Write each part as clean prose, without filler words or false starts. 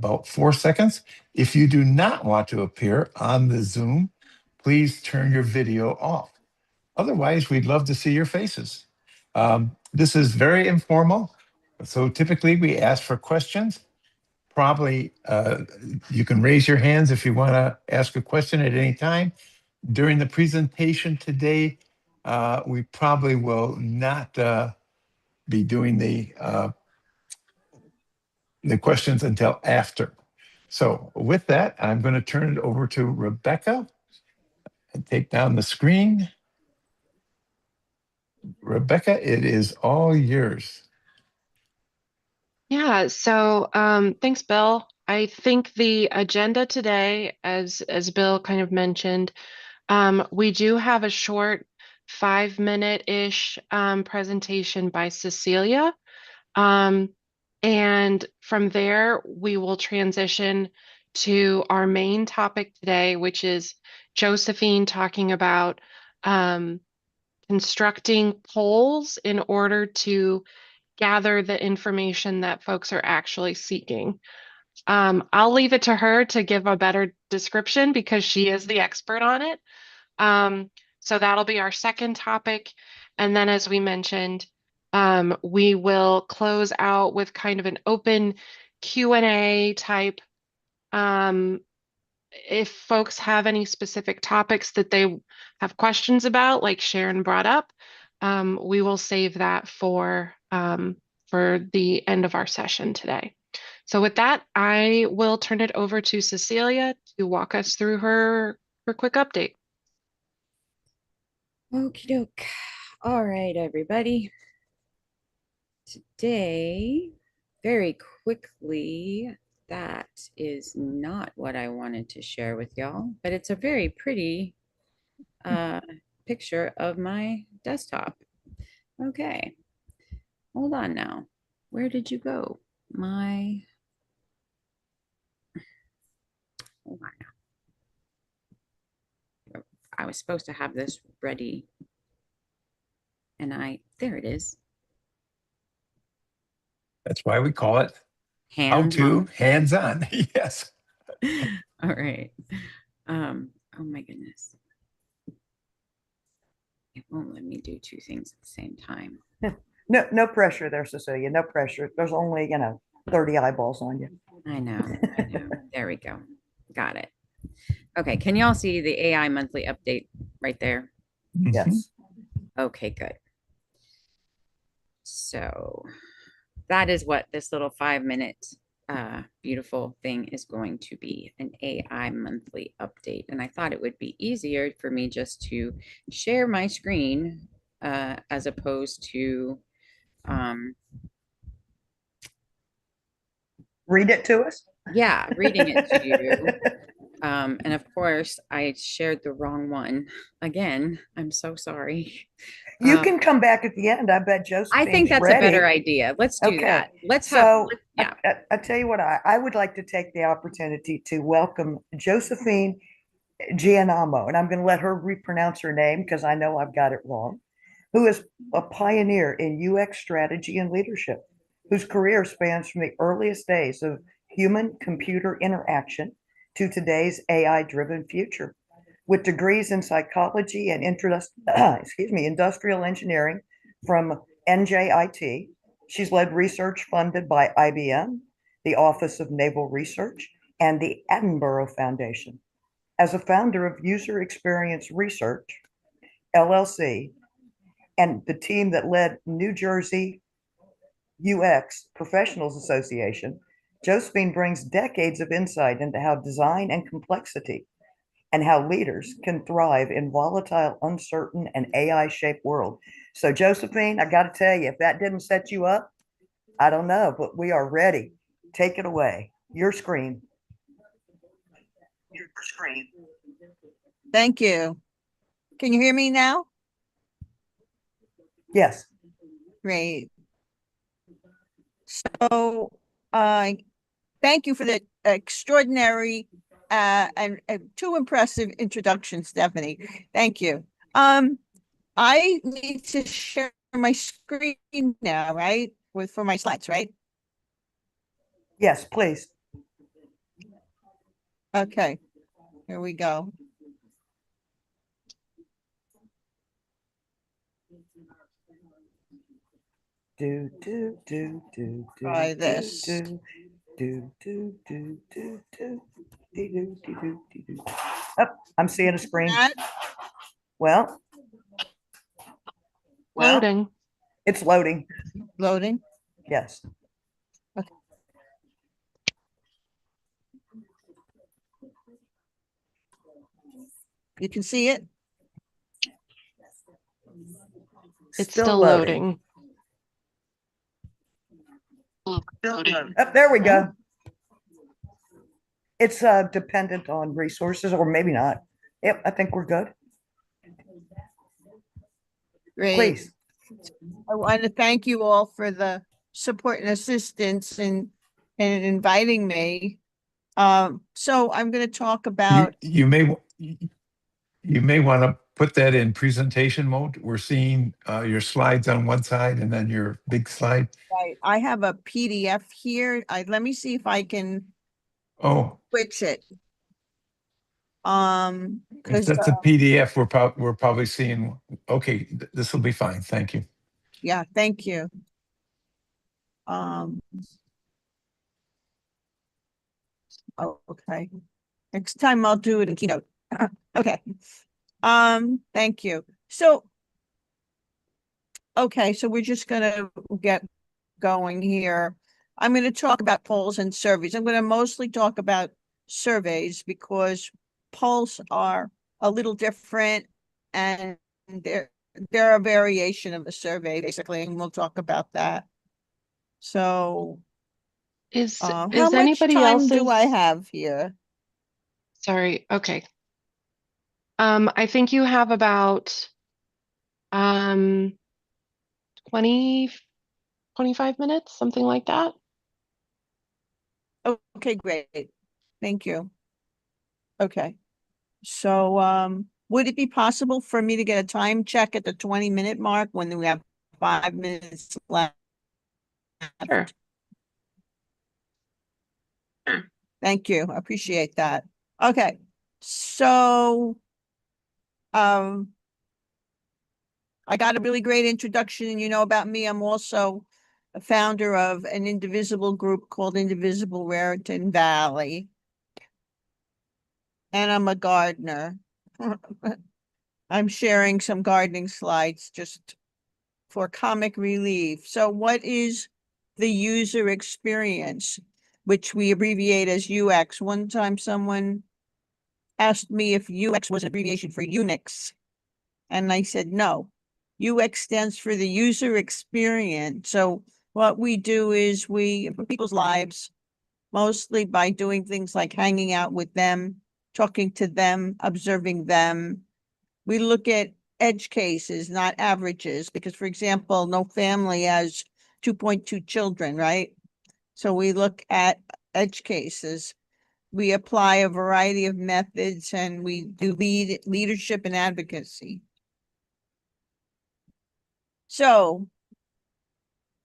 about 4 seconds. If you do not want to appear on the Zoom, please turn your video off. Otherwise, we'd love to see your faces. This is very informal. So typically we ask for questions. Probably you can raise your hands if you want to ask a question at any time. During the presentation today, we probably will not be doing the questions until after. So with that, I'm going to turn it over to Rebecca and take down the screen. Rebecca, it is all yours. Yeah, so thanks, Bill. I think the agenda today, as Bill kind of mentioned, we do have a short 5-minute-ish presentation by Cecilia. And from there, we will transition to our main topic today, which is Josephine talking about constructing polls in order to gather the information that folks are actually seeking. I'll leave it to her to give a better description because she is the expert on it. So that'll be our second topic. And then, as we mentioned, we will close out with kind of an open Q&A type. If folks have any specific topics that they have questions about, like Sharon brought up, we will save that for the end of our session today. So with that, I will turn it over to Cecilia to walk us through her quick update. Okie doke. All right, everybody. Today, very quickly, that is not what I wanted to share with y'all, but it's a very pretty picture of my desktop. Okay, hold on now. Where did you go? Hold on now. I was supposed to have this ready, and there it is. That's why we call it hands-on. Hands-on. Yes. All right. Oh my goodness. It won't let me do two things at the same time. No pressure there, Cecilia. No pressure. There's only, 30 eyeballs on you. I know. There we go. Got it. Okay. Can y'all see the AI monthly update right there? Yes. Okay, good. So that is what this little 5-minute beautiful thing is going to be, an AI monthly update. And I thought it would be easier for me just to share my screen as opposed to read it to us. Yeah, reading it to you. And of course, I shared the wrong one again. I'm so sorry. You can come back at the end. I bet Josephine. I think that's a better idea. Let's do that. I tell you what, I would like to take the opportunity to welcome Josephine Gianamo, and I'm going to let her repronounce her name because I know I've got it wrong, who is a pioneer in UX strategy and leadership, whose career spans from the earliest days of human-computer interaction to today's AI-driven future. With degrees in psychology and industrial engineering from NJIT, she's led research funded by IBM, the Office of Naval Research, and the Attenborough Foundation. As a founder of User Experience Research, LLC, and the team that led New Jersey UX Professionals Association, Josephine brings decades of insight into how design and complexity and how leaders can thrive in volatile, uncertain, and AI-shaped world. So Josephine, I got to tell you, if that didn't set you up, I don't know, but we are ready. Take it away. Your screen. Your screen. Thank you. Can you hear me now? Yes. Great. So, thank you for the extraordinary and two impressive introductions, Stephanie. Thank you. I need to share my screen now, right? For my slides, right? Yes, please. Okay, here we go. Do, do, do, do, do. Try do, this. Do, do, do, do, do, do. Dee, do, dee, do, dee, do. Oh, I'm seeing a screen. That Well, Loading. it's loading. loading. Yes. You can see it. It's still loading. Oh, there we go. It's dependent on resources, or maybe not. Yep, I think we're good. Great. Please. I want to thank you all for the support and assistance and inviting me. So I'm going to talk about. You may want to put that in presentation mode. We're seeing your slides on one side and then your big slide. Right, I have a PDF here. Let me see if I can Oh, switch it. if Because that's a PDF, we're probably seeing. Okay, this will be fine. Thank you. yeah, thank you. Oh, okay. Next time I'll do it in Keynote. Okay. Thank you. So, okay, so we're just gonna get going here. I'm going to talk about polls and surveys. I'm going to mostly talk about surveys because polls are a little different and they're a variation of a survey, basically, and we'll talk about that. So, Is how much anybody time do I else's? have here? Sorry. Okay. I think you have about 20, 25 minutes, something like that. Okay, great. Thank you. Okay. So, would it be possible for me to get a time check at the 20-minute mark when we have 5 minutes left? Sure. Thank you. I appreciate that. Okay. So, I got a really great introduction, and you know about me. I'm also a founder of an Indivisible group called Indivisible Raritan Valley. And I'm a gardener. I'm sharing some gardening slides just for comic relief. So what is the user experience, which we abbreviate as UX? One time someone asked me if UX was an abbreviation for Unix. And I said, no, UX stands for the user experience. So what we do is we improve people's lives, mostly by doing things like hanging out with them, talking to them, observing them. We look at edge cases, not averages, because for example, no family has 2.2 children, right? So we look at edge cases. We apply a variety of methods and we do leadership and advocacy. So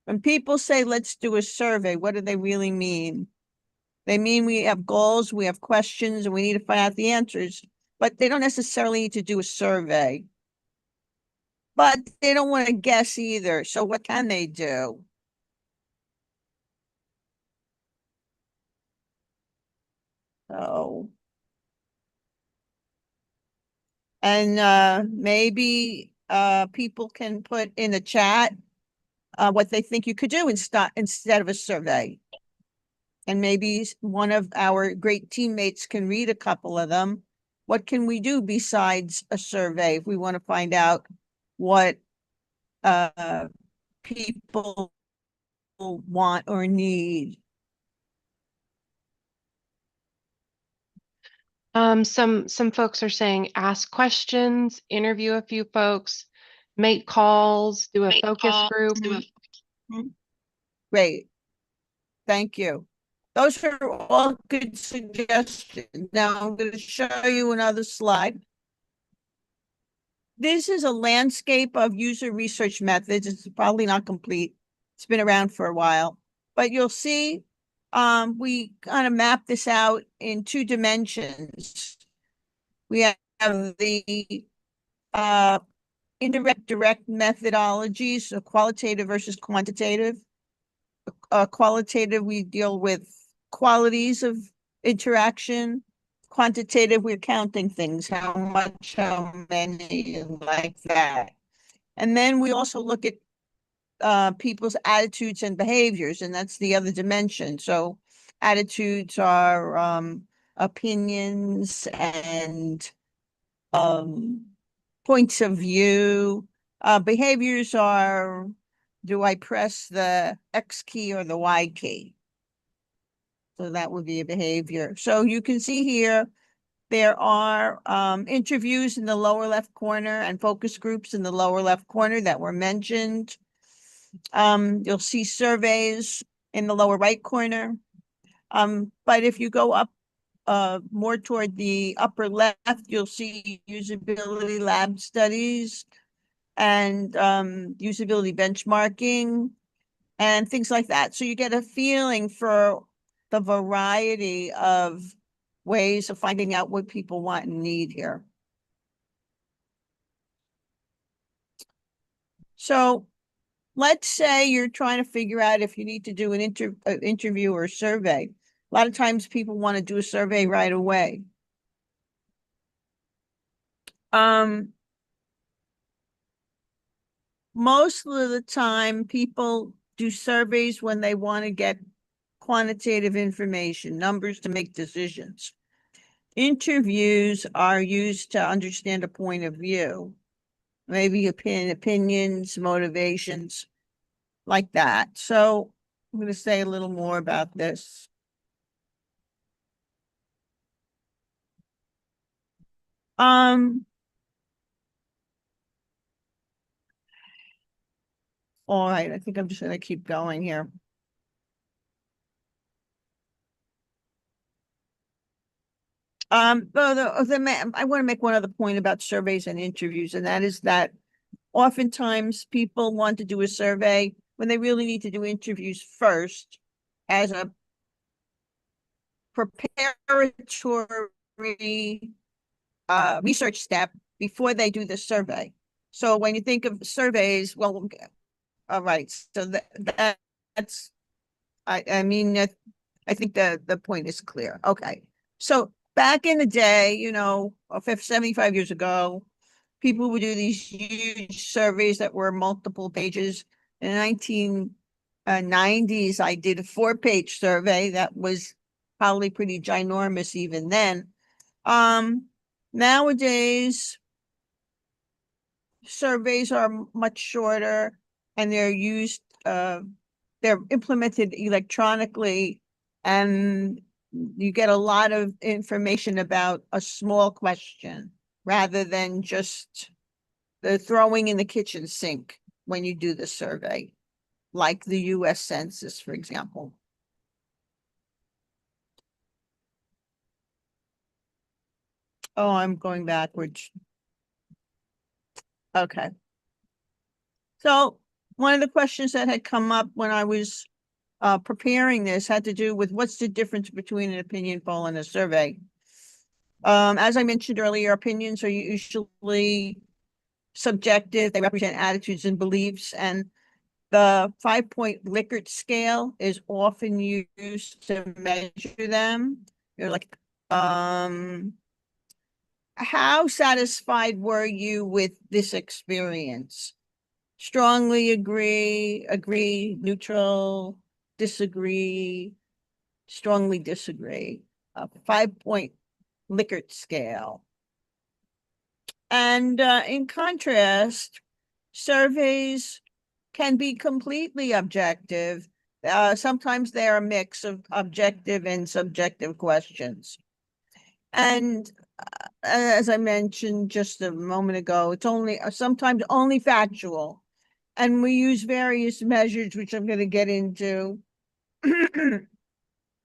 when people say, let's do a survey, what do they really mean? They mean we have goals, we have questions, and we need to find out the answers, but they don't necessarily need to do a survey. But they don't want to guess either. So what can they do? So, and maybe people can put in the chat what they think you could do instead of a survey. And maybe one of our great teammates can read a couple of them. What can we do besides a survey if we want to find out what people want or need? Some folks are saying ask questions, interview a few folks, make calls, do a focus group. Great. Thank you. Those are all good suggestions. Now I'm going to show you another slide. This is a landscape of user research methods. It's probably not complete. It's been around for a while, but you'll see we kind of map this out in 2 dimensions. We have the indirect direct methodologies, so qualitative versus quantitative. Qualitative, we deal with qualities of interaction. Quantitative, we're counting things, how much, how many, like that. And then we also look at people's attitudes and behaviors, and that's the other dimension. So attitudes are opinions and points of view. Behaviors are, do I press the X key or the Y key? So that would be a behavior. So you can see here, there are interviews in the lower left corner and focus groups in the lower left corner that were mentioned. You'll see surveys in the lower right corner. But if you go up more toward the upper left, you'll see usability lab studies and usability benchmarking and things like that. So you get a feeling for the variety of ways of finding out what people want and need here. So let's say you're trying to figure out if you need to do an interview or a survey. A lot of times people want to do a survey right away. Most of the time people do surveys when they want to get quantitative information, numbers to make decisions. Interviews are used to understand a point of view, maybe opinions, motivations, like that. So I'm going to say a little more about this. All right, I think I'm just going to keep going here. I want to make one other point about surveys and interviews, and that is that oftentimes people want to do a survey when they really need to do interviews first as a preparatory research step before they do the survey. So when you think of surveys, well, all right, so that's, I mean, I think the point is clear. Okay, so back in the day, you know, 75 years ago, people would do these huge surveys that were multiple pages. In the 1990s, I did a 4-page survey that was probably pretty ginormous even then. Nowadays, surveys are much shorter and they're used, they're implemented electronically, and you get a lot of information about a small question rather than just the throwing in the kitchen sink when you do the survey, like the US Census, for example. Oh, I'm going backwards. Okay. So one of the questions that had come up when I was preparing this had to do with what's the difference between an opinion poll and a survey. As I mentioned earlier, opinions are usually subjective. They represent attitudes and beliefs, and the 5-point Likert scale is often used to measure them. You're like, how satisfied were you with this experience? Strongly agree, neutral, disagree, strongly disagree. A 5-point Likert scale. And in contrast, surveys can be completely objective. Sometimes they're a mix of objective and subjective questions. And as I mentioned just a moment ago, it's only sometimes only factual. And we use various measures, which I'm going to get into.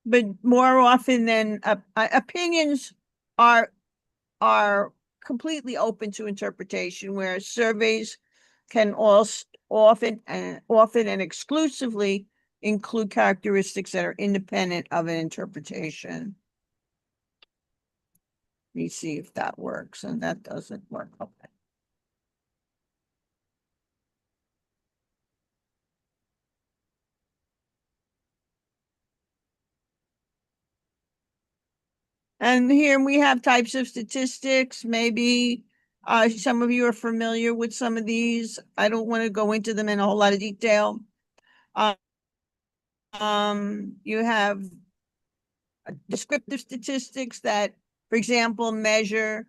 But more often than opinions are completely open to interpretation, whereas surveys can also often and exclusively include characteristics that are independent of an interpretation. Let me see if that works, and that doesn't work. Okay. And here we have types of statistics. Maybe some of you are familiar with some of these. I don't want to go into them in a whole lot of detail. You have descriptive statistics that, for example, measure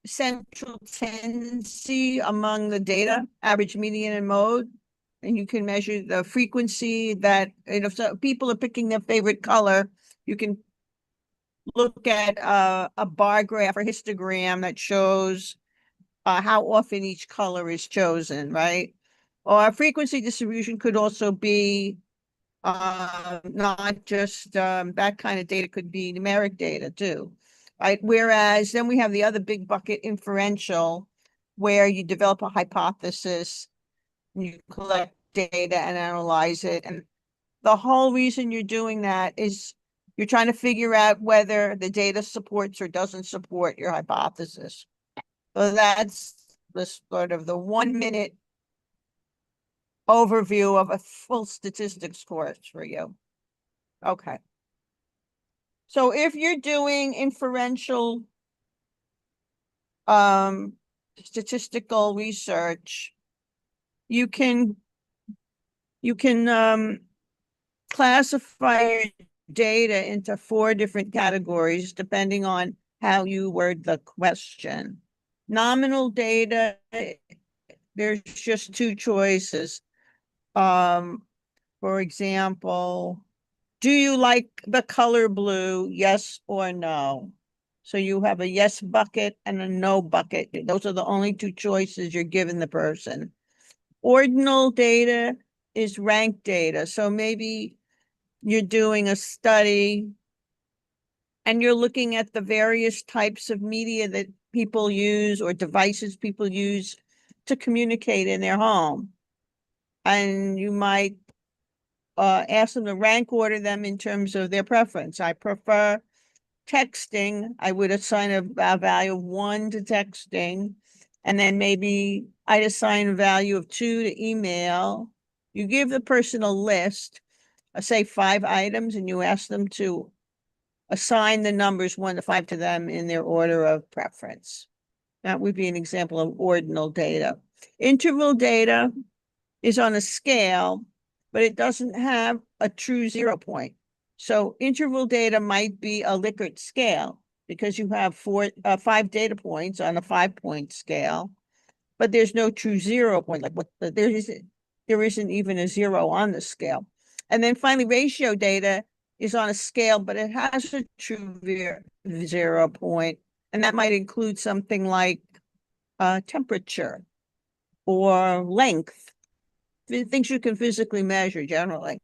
central tendency among the data, average, median, and mode. And you can measure the frequency that, if so people are picking their favorite color, you can look at a bar graph or histogram that shows how often each color is chosen, right? Or a frequency distribution could also be not just that kind of data, could be numeric data too, right? Whereas then we have the other big bucket, inferential, where you develop a hypothesis, you collect data and analyze it. And the whole reason you're doing that is you're trying to figure out whether the data supports or doesn't support your hypothesis. So that's the sort of the 1 minute overview of a full statistics course for you. Okay. So if you're doing inferential statistical research, you can classify your data into 4 different categories depending on how you word the question. Nominal data, there's just 2 choices. For example, do you like the color blue? Yes or no? So you have a yes bucket and a no bucket. Those are the only 2 choices you're giving the person. Ordinal data is ranked data. So maybe you're doing a study and you're looking at the various types of media that people use or devices people use to communicate in their home. And you might ask them to rank order them in terms of their preference. I prefer texting. I would assign a value of 1 to texting. And then maybe I'd assign a value of 2 to email. You give the person a list, say 5 items, and you ask them to assign the numbers 1 to 5 to them in their order of preference. That would be an example of ordinal data. Interval data is on a scale, but it doesn't have a true 0 point. So interval data might be a Likert scale because you have 5 data points on a 5-point scale, but there's no true 0 point. Like there isn't even a 0 on the scale. And then finally, ratio data is on a scale, but it has a true 0 point, and that might include something like temperature or length, things you can physically measure generally.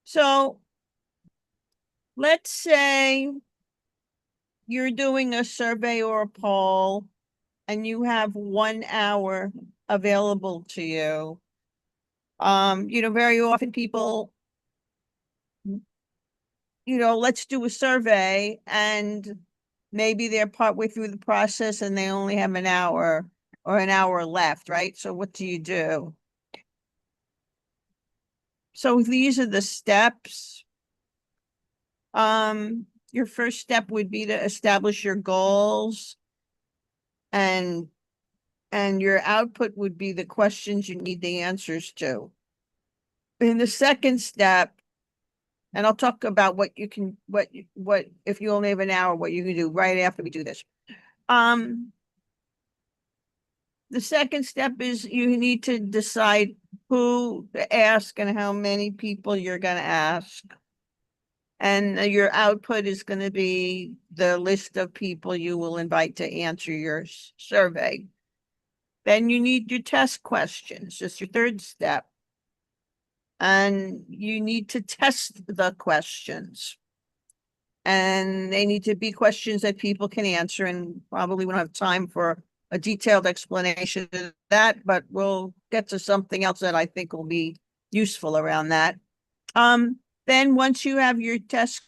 So let's say you're doing a survey or a poll and you have 1 hour available to you. Very often people, let's do a survey, and maybe they're partway through the process and they only have an hour or an hour left, right? So what do you do? So these are the steps. Your first step would be to establish your goals, and your output would be the questions you need the answers to. In the second step, and I'll talk about what if you only have an hour, what you can do right after we do this. The second step is you need to decide who to ask and how many people you're going to ask. And your output is going to be the list of people you will invite to answer your survey. Then you need your test questions, just your third step. And you need to test the questions. And they need to be questions that people can answer, and probably we don't have time for a detailed explanation of that, but we'll get to something else that I think will be useful around that. Then once you have your test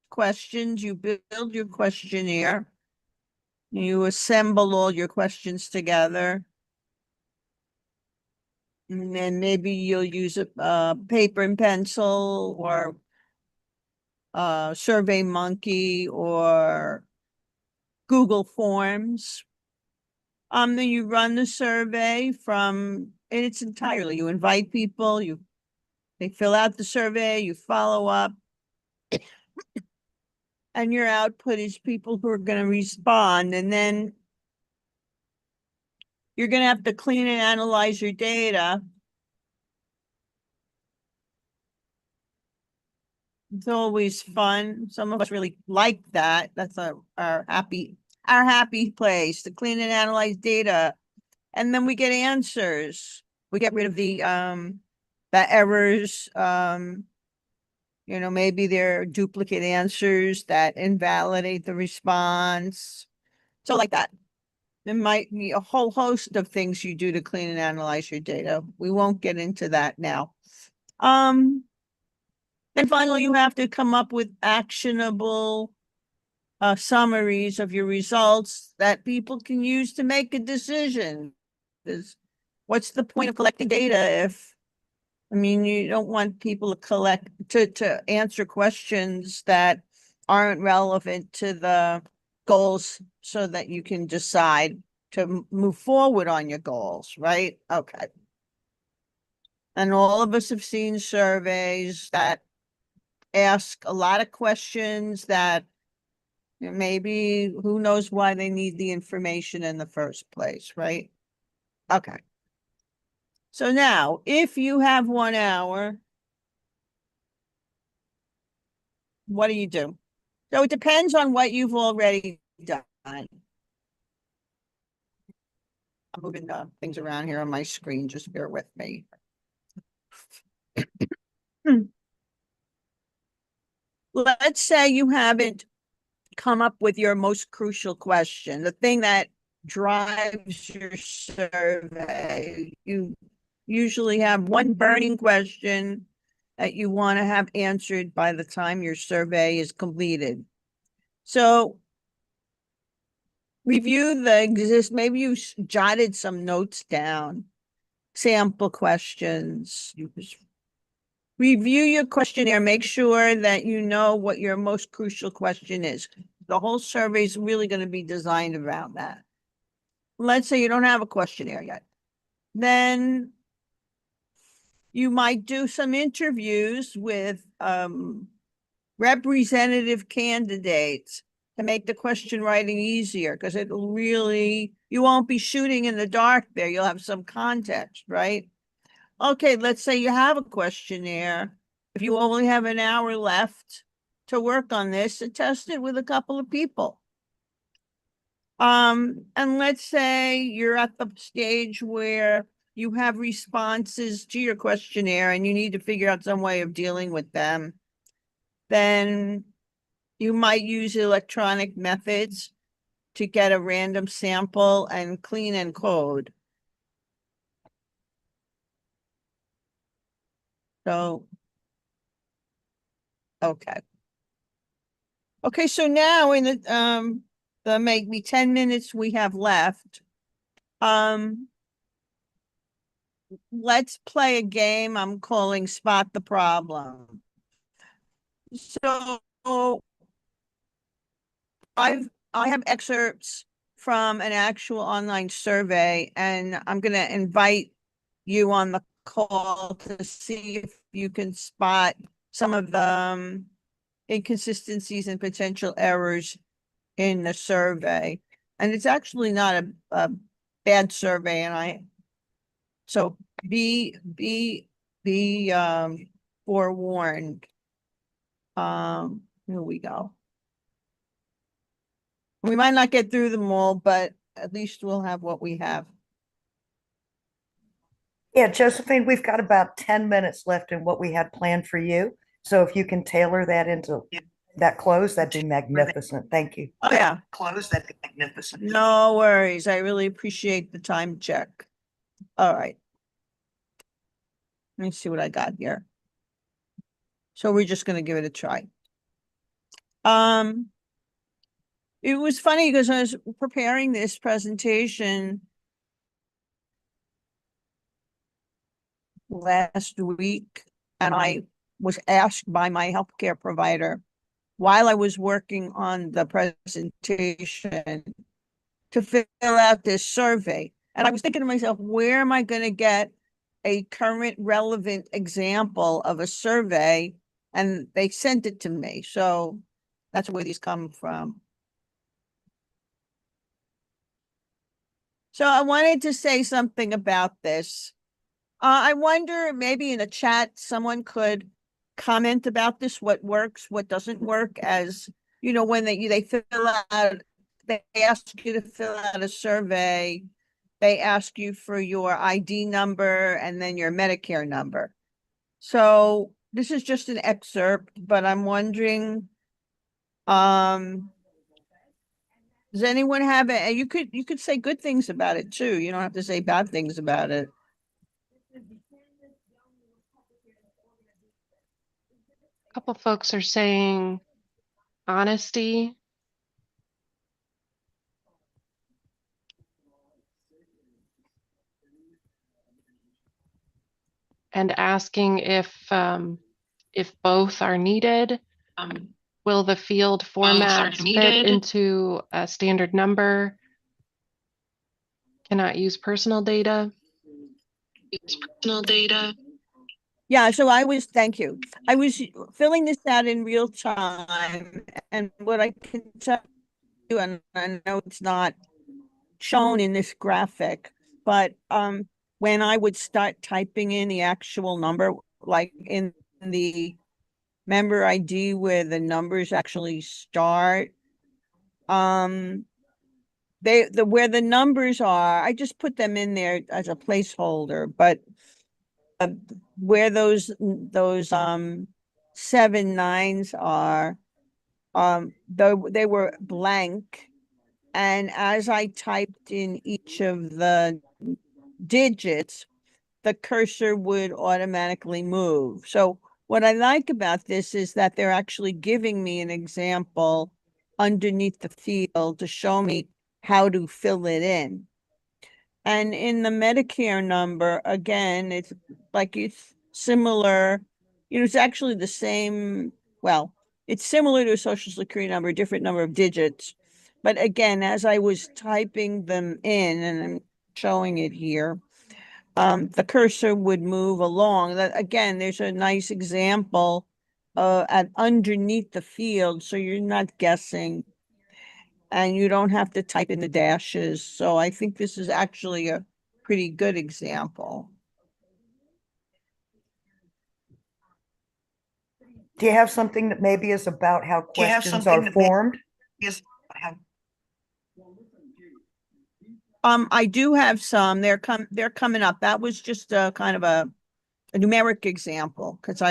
questions, you build your questionnaire. You assemble all your questions together. And then maybe you'll use a paper and pencil or Survey Monkey or Google Forms. Then you run the survey in its entirely. You invite people, they fill out the survey, you follow up. And your output is people who are going to respond. And then you're going to have to clean and analyze your data. It's always fun. Some of us really like that. That's our happy place to clean and analyze data. And then we get answers. We get rid of the errors. Maybe they're duplicate answers that invalidate the response. So like that. There might be a whole host of things you do to clean and analyze your data. We won't get into that now. Then finally, you have to come up with actionable summaries of your results that people can use to make a decision. Because what's the point of collecting data you don't want people to answer questions that aren't relevant to the goals so that you can decide to move forward on your goals, right? Okay. And all of us have seen surveys that ask a lot of questions that maybe who knows why they need the information in the first place, right? Okay. So now, if you have 1 hour, what do you do? So it depends on what you've already done. I'm moving things around here on my screen. Just bear with me. Let's say you haven't come up with your most crucial question, the thing that drives your survey. You usually have one burning question that you want to have answered by the time your survey is completed. So review maybe you jotted some notes down, sample questions. You just review your questionnaire, make sure that you know what your most crucial question is. The whole survey is really going to be designed around that. Let's say you don't have a questionnaire yet. Then you might do some interviews with representative candidates to make the question writing easier, because you won't be shooting in the dark there. You'll have some context, right? Okay, let's say you have a questionnaire. If you only have an hour left to work on this, and test it with a couple of people. And let's say you're at the stage where you have responses to your questionnaire and you need to figure out some way of dealing with them. Then you might use electronic methods to get a random sample and clean and code. So, okay. Okay, so now in the maybe 10 minutes we have left, let's play a game I'm calling Spot the Problem. So I have excerpts from an actual online survey, and I'm going to invite you on the call to see if you can spot some of the inconsistencies and potential errors in the survey. And it's actually not a bad survey, so be forewarned. Here we go. We might not get through them all, but at least we'll have what we have. Yeah, Josephine, we've got about 10 minutes left in what we had planned for you. So if you can tailor that into that close, that'd be magnificent. Thank you. Oh, yeah. Close, that'd be magnificent. No worries. I really appreciate the time check. All right. Let me see what I got here. So we're just gonna give it a try. It was funny because I was preparing this presentation last week, and I was asked by my healthcare provider while I was working on the presentation to fill out this survey. And I was thinking to myself, where am I going to get a current relevant example of a survey? And they sent it to me. So that's where these come from. So I wanted to say something about this. I wonder maybe in the chat, someone could comment about this, what works, what doesn't work, as you know, when they fill out, they ask you to fill out a survey. They ask you for your ID number and then your Medicare number. So this is just an excerpt, but I'm wondering, does anyone have it? You could say good things about it too. You don't have to say bad things about it. A couple folks are saying honesty. And asking if both are needed. Will the field formats fit into a standard number? Cannot use personal data. Yeah, so thank you. I was filling this out in real time, and what I can tell you, and I know it's not shown in this graphic, but when I would start typing in the actual number, like in the member ID where the numbers actually start, where the numbers are, I just put them in there as a placeholder, but where those 7 9s are, they were blank, and as I typed in each of the digits, the cursor would automatically move. So what I like about this is that they're actually giving me an example underneath the field to show me how to fill it in. And in the Medicare number, again, it's similar, it's actually the same, well, it's similar to a Social Security number, different number of digits. But again, as I was typing them in, and I'm showing it here, the cursor would move along. That again, there's a nice example at underneath the field, so you're not guessing, and you don't have to type in the dashes. So I think this is actually a pretty good example. Do you have something that maybe is about how questions are formed? I do have some. They're coming up. That was just a kind of a numeric example, because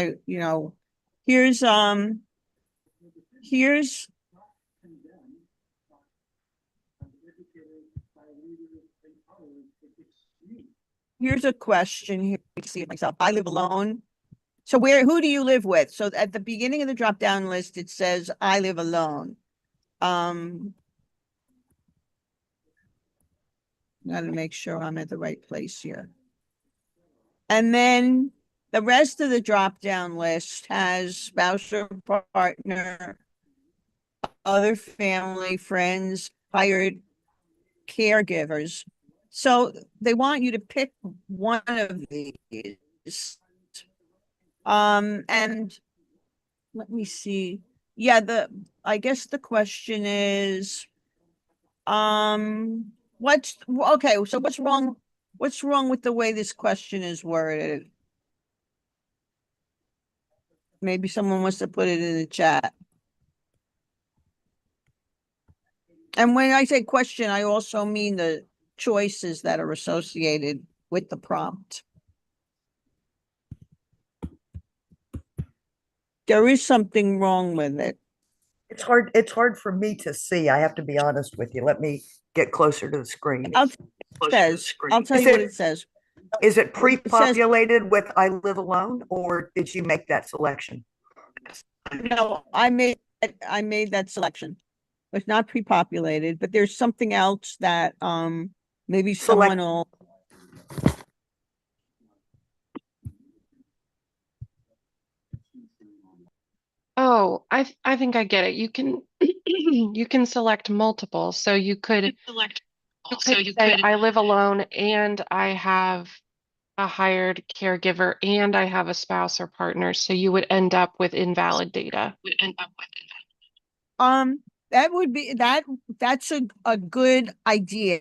here's a question here. See it myself. I live alone. So who do you live with? So at the beginning of the drop down list, it says I live alone. Got to make sure I'm at the right place here. And then the rest of the drop down list has spouse or partner, other family, friends, hired caregivers. So they want you to pick one of these. And let me see. Yeah, I guess the question is, okay, so what's wrong with the way this question is worded? Maybe someone wants to put it in the chat. And when I say question, I also mean the choices that are associated with the prompt. There is something wrong with it. It's hard for me to see. I have to be honest with you. Let me get closer to the screen. I'll tell you what it says. Is it It says, pre-populated with I live alone, or did you make that selection? no, I made that selection. It's not pre-populated, but there's something else that maybe someone Select. will. Oh, I think I get it. You can you can select multiple. So you could say I live alone and I have a hired caregiver and I have a spouse or partner. So you would end up with invalid data. That would be that's a good idea.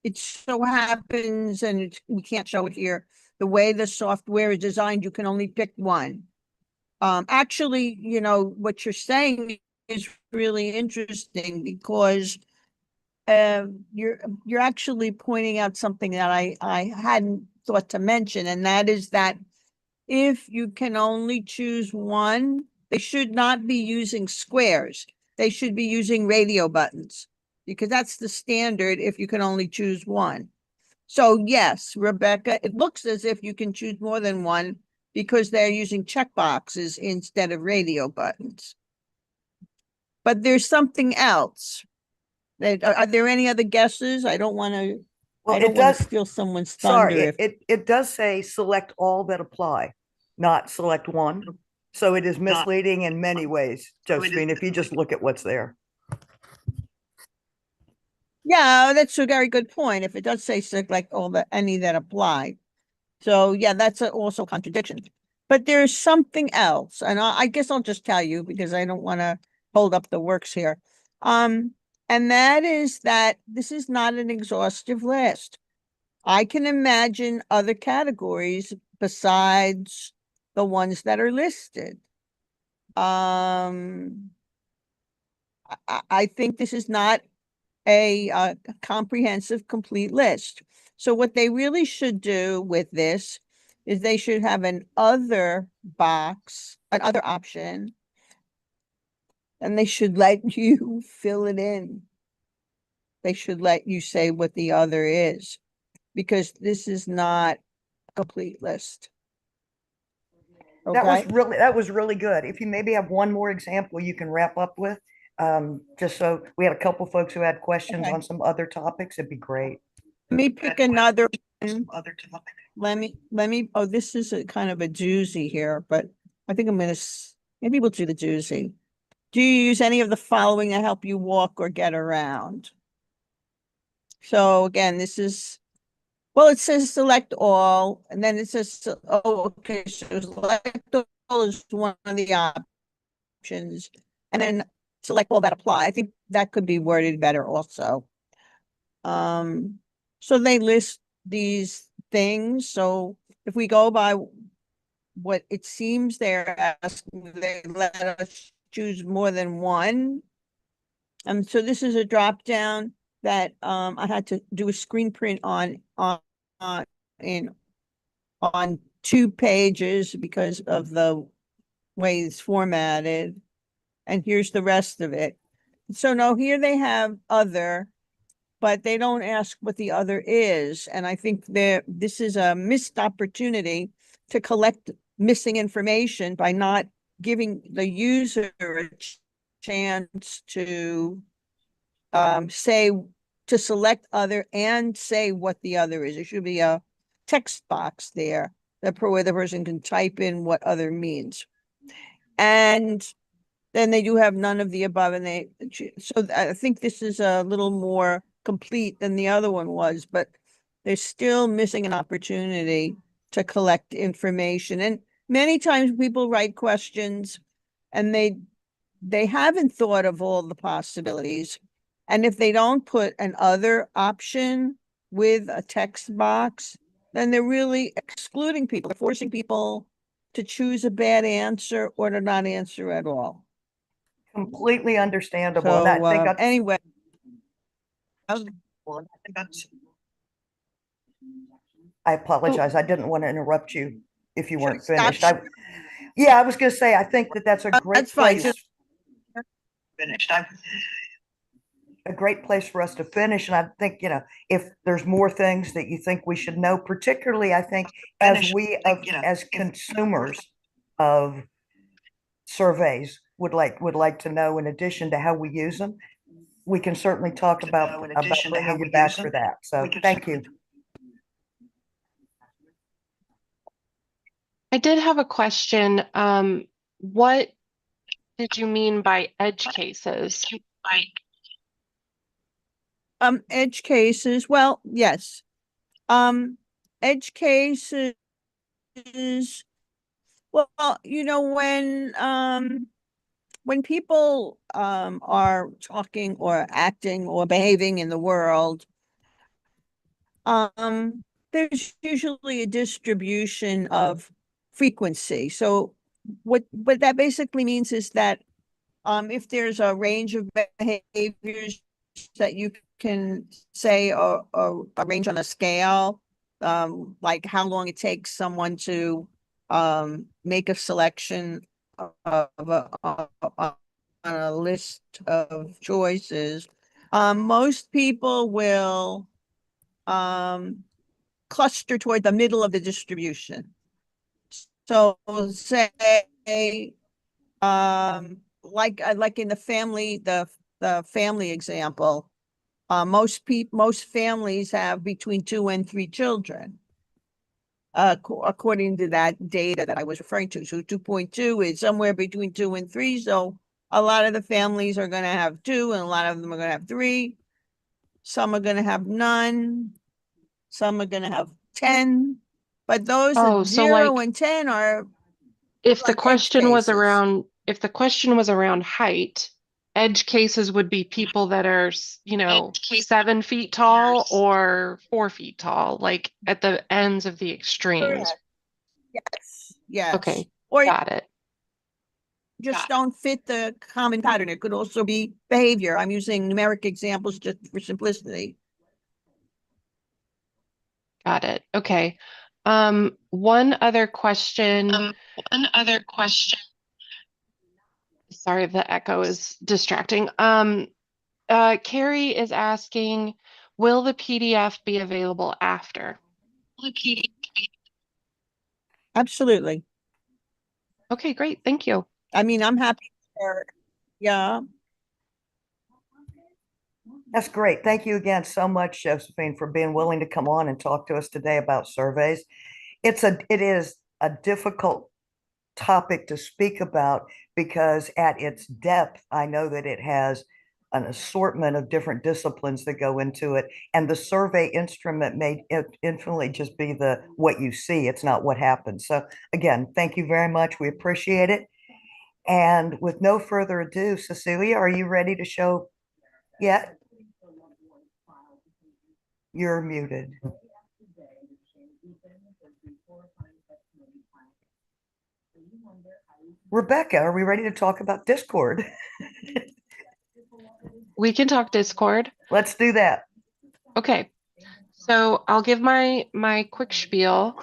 It so happens, and we can't show it here, the way the software is designed, you can only pick one. Actually, what you're saying is really interesting because you're actually pointing out something that I hadn't thought to mention, and that is that if you can only choose one, they should not be using squares. They should be using radio buttons because that's the standard if you can only choose one. So yes, Rebecca, it looks as if you can choose more than one because they're using checkboxes instead of radio buttons. But there's something else. Are there any other guesses? I don't want to. Well, I don't it want does. to steal someone's thunder. Sorry, it does say select all that apply, not select one. So it is misleading in many ways, Josephine, if you just look at what's there. Yeah, that's a very good point. If it does say select all any that apply. So yeah, that's also a contradiction. But there's something else, and I guess I'll just tell you because I don't want to hold up the works here. And that is that this is not an exhaustive list. I can imagine other categories besides the ones that are listed. I think this is not a comprehensive, complete list. So what they really should do with this is they should have an other box, another option, and they should let you fill it in. They should let you say what the other is, because this is not a complete list. That was Okay. really good. If you maybe have one more example you can wrap up with, just so we had a couple folks who had questions Okay. on some other topics, it'd be great. Let me pick another one. Let me, oh, this is a kind of a doozy here, but I think I'm gonna, maybe we'll do the doozy. Do you use any of the following to help you walk or get around? So again, this is, well, it says select all, and then it says, oh, okay, so select all is one of the options, and then select all that apply. I think that could be worded better also. So they list these things. So if we go by what it seems they're asking, they let us choose more than one. So this is a drop down that I had to do a screen print on 2 pages because of the way it's formatted. And here's the rest of it. So no, here they have other, but they don't ask what the other is. And I think this is a missed opportunity to collect missing information by not giving the user a chance to select other and say what the other is. There should be a text box there where the person can type in what other means. And then they do have none of the above, and so I think this is a little more complete than the other one was, but they're still missing an opportunity to collect information. And many times people write questions and they haven't thought of all the possibilities. And if they don't put an other option with a text box, then they're really excluding people. They're forcing people to choose a bad answer or to not answer at all. Completely understandable. So And I think anyway, I apologize. I didn't want to interrupt you if you weren't Stop. finished. Yeah, I was going to say, I think that's a great That's fine. place. A great place for us to finish. And I think, if there's more things that you think we should know, particularly, I think as consumers of surveys would like to know, in addition to how we use them, we can certainly talk about bringing you back for that. So thank you. I did have a question. What did you mean by edge cases? Edge cases, well, yes. Edge cases, well, when people are talking or acting or behaving in the world, there's usually a distribution of frequency. So what that basically means is that if there's a range of behaviors that you can say, or arrange on a scale, like how long it takes someone to make a selection of on a list of choices, most people will cluster toward the middle of the distribution. So say like in the family example, most families have between 2 and 3 children, according to that data that I was referring to. So 2.2 is somewhere between 2 and 3. So a lot of the families are going to have 2, and a lot of them are going to have 3. Some are going to have none. Some are going to have 10. But those Oh, at so 0 like and 10 are if the like edge question was cases. around height, edge cases would be people that are, 7 feet tall or 4 feet tall, like at the ends of the extremes. Correct. Yes. Yes. Okay, Or got it. just don't fit the common pattern. It could also be behavior. I'm using numeric examples just for simplicity. Got it. Okay. One other question. Sorry, the echo is distracting. Carrie is asking, will the PDF be available after? Absolutely. Okay, great. Thank you. I mean, I'm happy to share it. Yeah. That's great. Thank you again so much, Josephine, for being willing to come on and talk to us today about surveys. It is a difficult topic to speak about because at its depth, I know that it has an assortment of different disciplines that go into it. And the survey instrument may infinitely just be the what you see. It's not what happens. So again, thank you very much. We appreciate it. And with no further ado, Cecilia, are you ready to show yet? You're muted. Rebecca, are we ready to talk about Discord? We can talk Discord. Let's do that. Okay. So I'll give my quick spiel.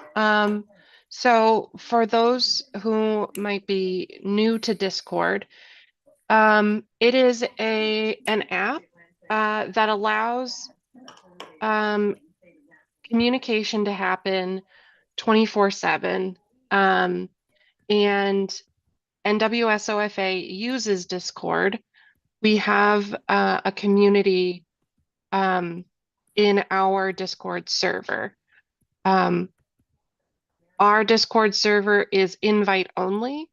So for those who might be new to Discord, it is an app that allows communication to happen 24/7. And NWSOFA uses Discord. We have a community in our Discord server. Our Discord server is invite only,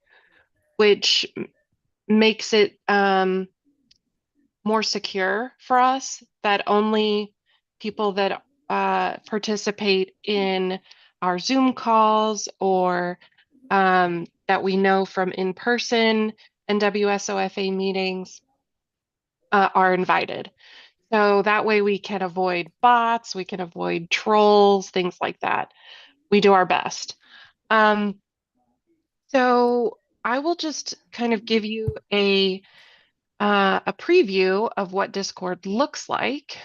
which makes it more secure for us, that only people that participate in our Zoom calls or that we know from in-person NWSOFA meetings are invited. So that way we can avoid bots, we can avoid trolls, things like that. We do our best. So I will just kind of give you a preview of what Discord looks like.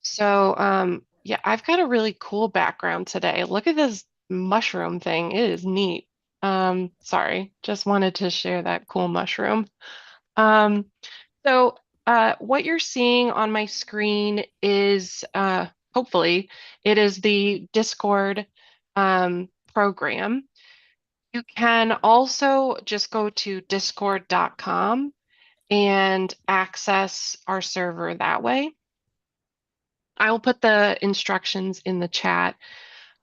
So yeah, I've got a really cool background today. Look at this mushroom thing. It is neat. Sorry, just wanted to share that cool mushroom. Um, so what you're seeing on my screen is hopefully it is the Discord program. You can also just go to discord.com and access our server that way. I will put the instructions in the chat.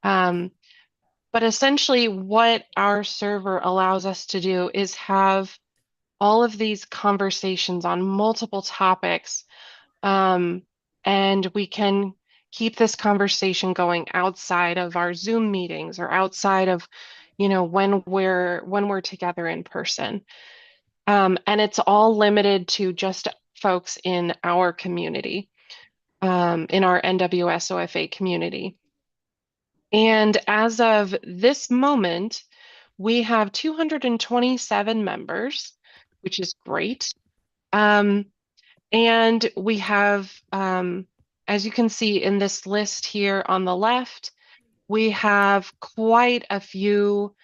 But essentially, what our server allows us to do is have all of these conversations on multiple topics. And we can keep this conversation going outside of our Zoom meetings or outside of, when we're together in person. And it's all limited to just folks in our community, in our NWSOFA community. And as of this moment, we have 227 members, which is great. And we have, as you can see in this list here on the left, we have quite a few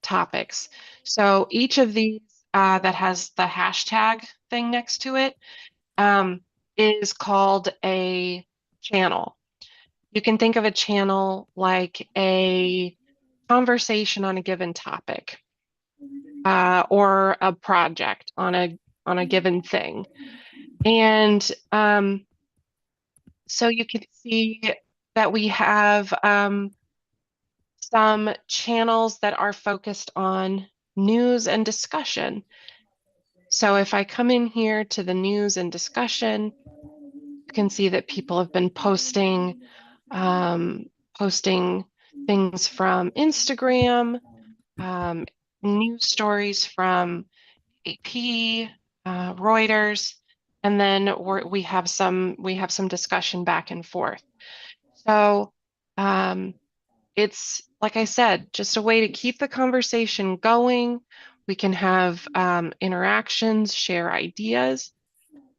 topics. So each of these that has the hashtag thing next to it is called a channel. You can think of a channel like a conversation on a given topic or a project on a given thing. And so you can see that we have some channels that are focused on news and discussion. So if I come in here to the news and discussion, you can see that people have been posting things from Instagram, news stories from AP, Reuters, and then we have some discussion back and forth. So it's, like I said, just a way to keep the conversation going. We can have interactions, share ideas.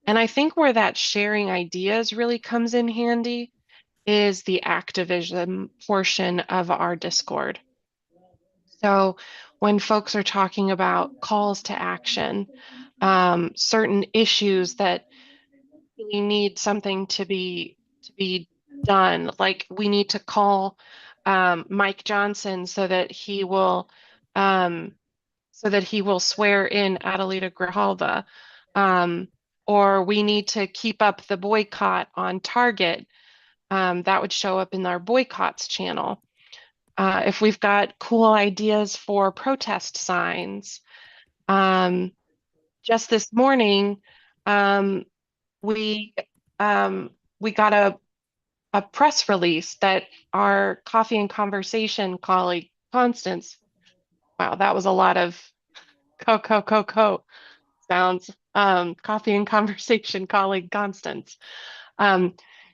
And I think where that sharing ideas really comes in handy is the activism portion of our Discord. So when folks are talking about calls to action, certain issues that really need something to be done, like we need to call Mike Johnson so that he will swear in Adelita Grijalva, or we need to keep up the boycott on Target. That would show up in our boycotts channel. If we've got cool ideas for protest signs, just this morning, we got a press release that our Coffee and Conversation colleague Constance. Wow, that was a lot of co sounds. Coffee and Conversation colleague Constance.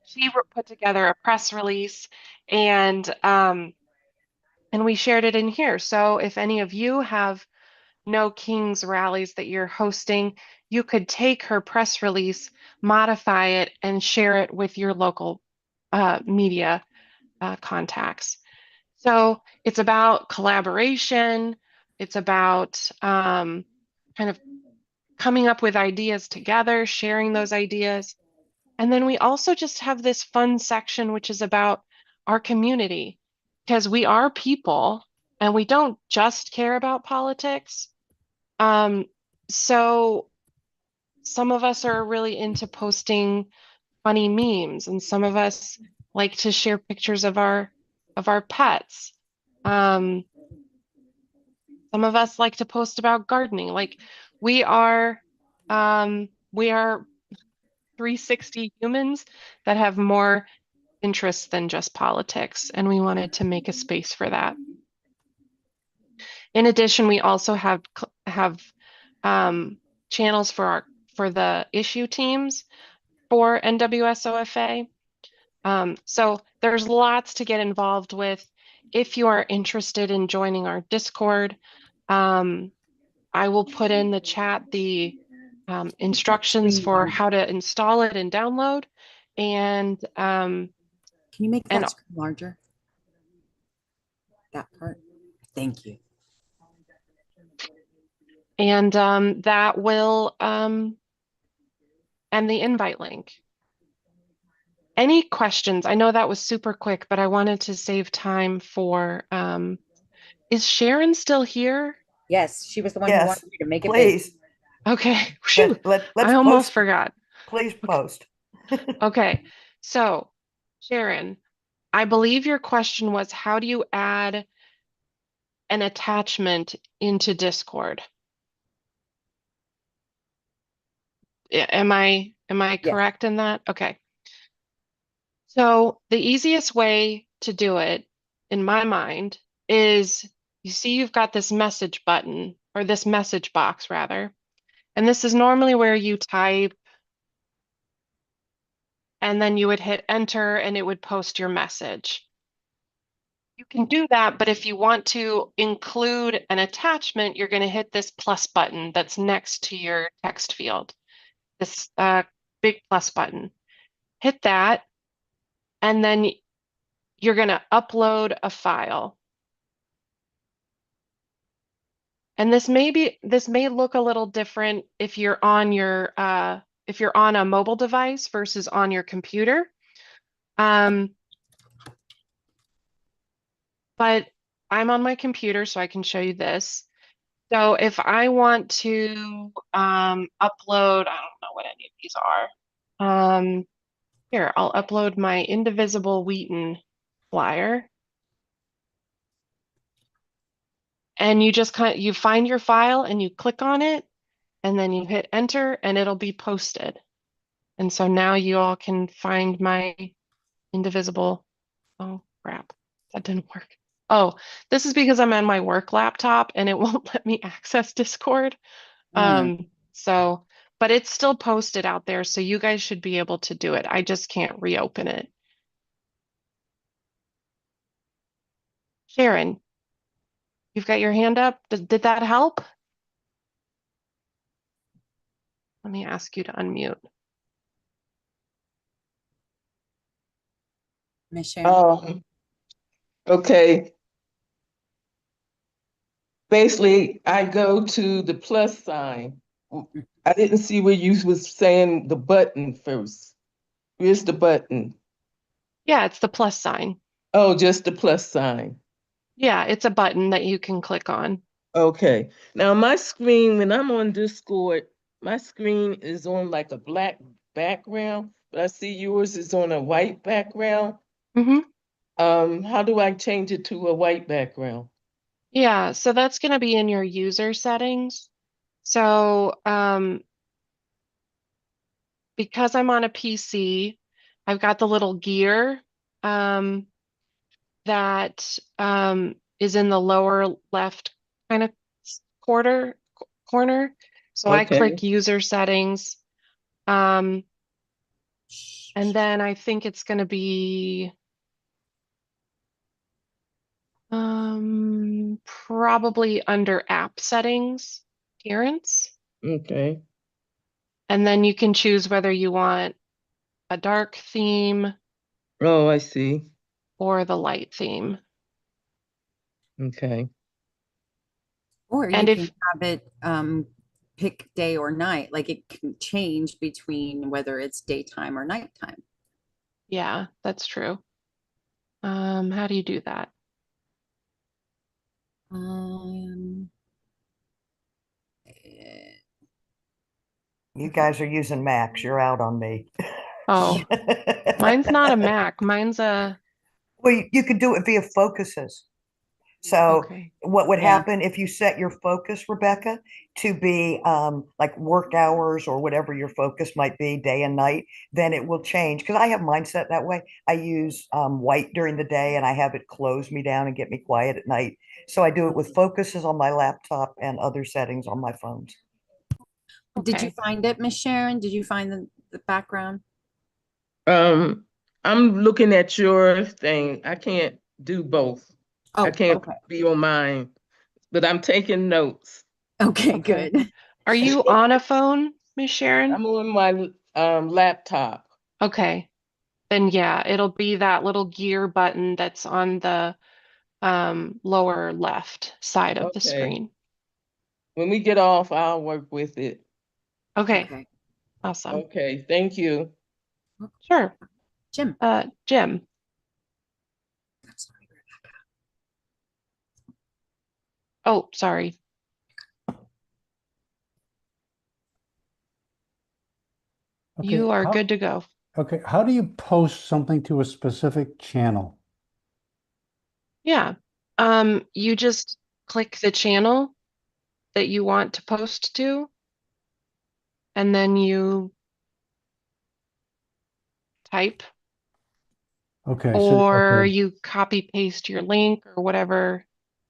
She put together a press release and we shared it in here. So if any of you have No Kings rallies that you're hosting, you could take her press release, modify it, and share it with your local media contacts. So it's about collaboration. It's about kind of coming up with ideas together, sharing those ideas. And then we also just have this fun section, which is about our community, because we are people and we don't just care about politics. So some of us are really into posting funny memes, and some of us like to share pictures of our pets. Some of us like to post about gardening. Like we are 360 humans that have more interests than just politics, and we wanted to make a space for that. In addition, we also have channels for the issue teams for NWSOFA. So there's lots to get involved with. If you are interested in joining our Discord, I will put in the chat the instructions for how to install it and download. And can you make that screen larger? That part. Thank you. And that will end the invite link. Any questions? I know that was super quick, but I wanted to save time for, is Sharon still here? Yes, she was the one who Yes, wanted you to make it big. please. Okay, phew, Let's I almost post. forgot. Please post. Okay, so Sharon, I believe your question was, how do you add an attachment into Discord? Am I Yes. correct in that? Okay. So the easiest way to do it, in my mind, is you see you've got this message button, or this message box rather, and this is normally where you type, and then you would hit enter and it would post your message. You can do that, but if you want to include an attachment, you're going to hit this plus button that's next to your text field, this big plus button. Hit that, and then you're going to upload a file. And this may look a little different if you're on a mobile device versus on your computer. But I'm on my computer, so I can show you this. So if I want to upload, I don't know what any of these are. Here, I'll upload my Indivisible Wheaton flyer. And you find your file and you click on it, and then you hit enter and it'll be posted. And so now you all can find my Indivisible. Oh, crap. That didn't work. Oh, this is because I'm on my work laptop and it won't let me access Discord. So, but it's still posted out there, so you guys should be able to do it. I just can't reopen it. Sharon, you've got your hand up. Did that help? Let me ask you to unmute. Miss Sharon. Okay. Basically, I go to the plus sign. I didn't see where you was saying the button first. Where's the button? Yeah, it's the plus sign. Oh, just the plus sign. Yeah, it's a button that you can click on. Okay. Now my screen, when I'm on Discord, my screen is on like a black background, but I see yours is on a white background. Mm-hmm. How do I change it to a white background? Yeah, so that's going to be in your user settings. So because I'm on a PC, I've got the little gear that is in the lower left kind of corner. So I Okay. click user settings. And then I think it's going to be probably under app settings, appearance. Okay. And then you can choose whether you want a dark theme Oh, I see. or the light theme. Okay. Or you And can if, have it pick day or night. Like it can change between whether it's daytime or nighttime. yeah, that's true. How do you do that? You guys are using Macs. You're out on me. Oh, mine's not a Mac. Mine's a, Well, you could do it via focuses. So okay. what would Yeah. happen if you set your focus, Rebecca, to be like work hours or whatever your focus might be, day and night, then it will change. Because I have mine set that way. I use white during the day and I have it close me down and get me quiet at night. So I do it with focuses on my laptop and other settings on my phones. Did you Okay. find it, Miss Sharon? Did you find the background? I'm looking at your thing. I can't do both. I Oh, can't okay. be on mine, but I'm taking notes. Okay, Okay. good. Are you on a phone, Miss Sharon? I'm on my laptop. Okay. Then yeah, it'll be that little gear button that's on the lower left side of the Okay. screen. When we get off, I'll work with it. Okay, Okay. awesome. Okay, thank you. Sure. Jim. Jim. Oh, sorry. Okay, You are good to go. okay, how do you post something to a specific channel? Yeah. You just click the channel that you want to post to, and then you type, Okay, so or okay, you copy paste your link or whatever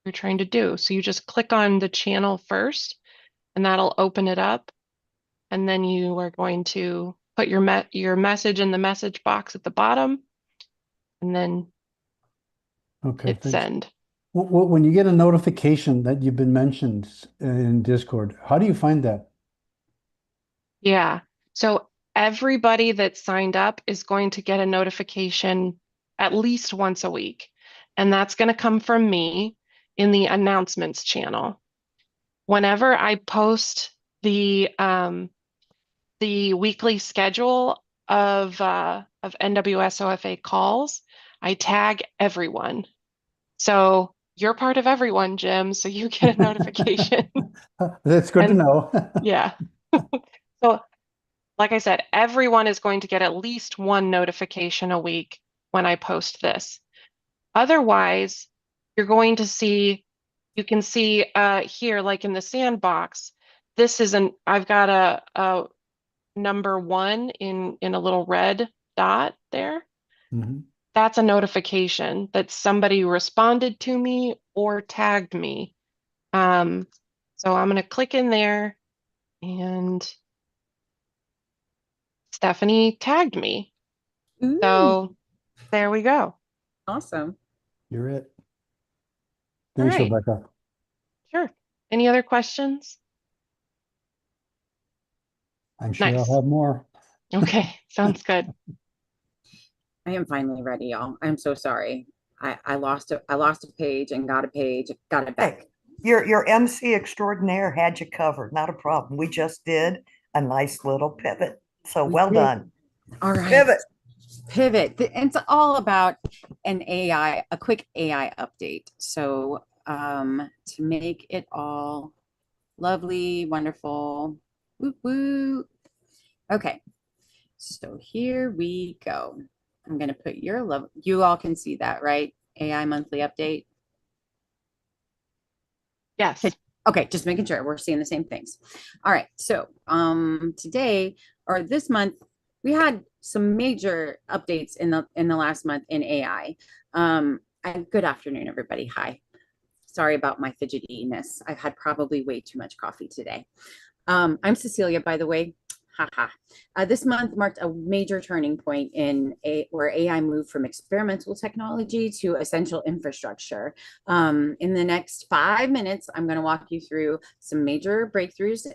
you're trying to do. So you just click on the channel first, and that'll open it up. And then you are going to put your message in the message box at the bottom, and then okay, hit thanks. send. When you get a notification that you've been mentioned in Discord, how do you find that? Yeah. So everybody that signed up is going to get a notification at least once a week. And that's going to come from me in the announcements channel. Whenever I post the weekly schedule of NWSOFA calls, I tag everyone. So you're part of everyone, Jim, so you get a notification. That's good to And know. yeah. So like I said, everyone is going to get at least one notification a week when I post this. Otherwise, you're going to see, you can see here, like in the sandbox, this is I've got a number 1 in a little red dot there. Mhm. That's a notification that somebody responded to me or tagged me. So I'm going to click in there, and Stephanie tagged me. Ooh, So there we go. awesome. You're it. All Thanks, right, Rebecca. sure. Any other questions? I'm sure I'll Nice. have more. Okay, sounds good. I am finally ready, y'all. I'm so sorry. I lost a page and got a page, got it back. Hey, your MC extraordinaire had you covered. Not a problem. We just did a nice little pivot. So We well did. done. All right. Pivot. Pivot. It's all about a quick AI update. So to make it all lovely, wonderful, woo woo. Okay, so here we go. I'm gonna put your love. You all can see that, right? AI monthly update. Yes. Okay, just making sure we're seeing the same things. All right, so today or this month, we had some major updates in the last month in AI. And good afternoon, everybody. Hi. Sorry about my fidgetiness. I've had probably way too much coffee today. I'm Cecilia, by the way. Haha. This month marked a major turning point where AI moved from experimental technology to essential infrastructure. In the next 5 minutes, I'm going to walk you through some major breakthroughs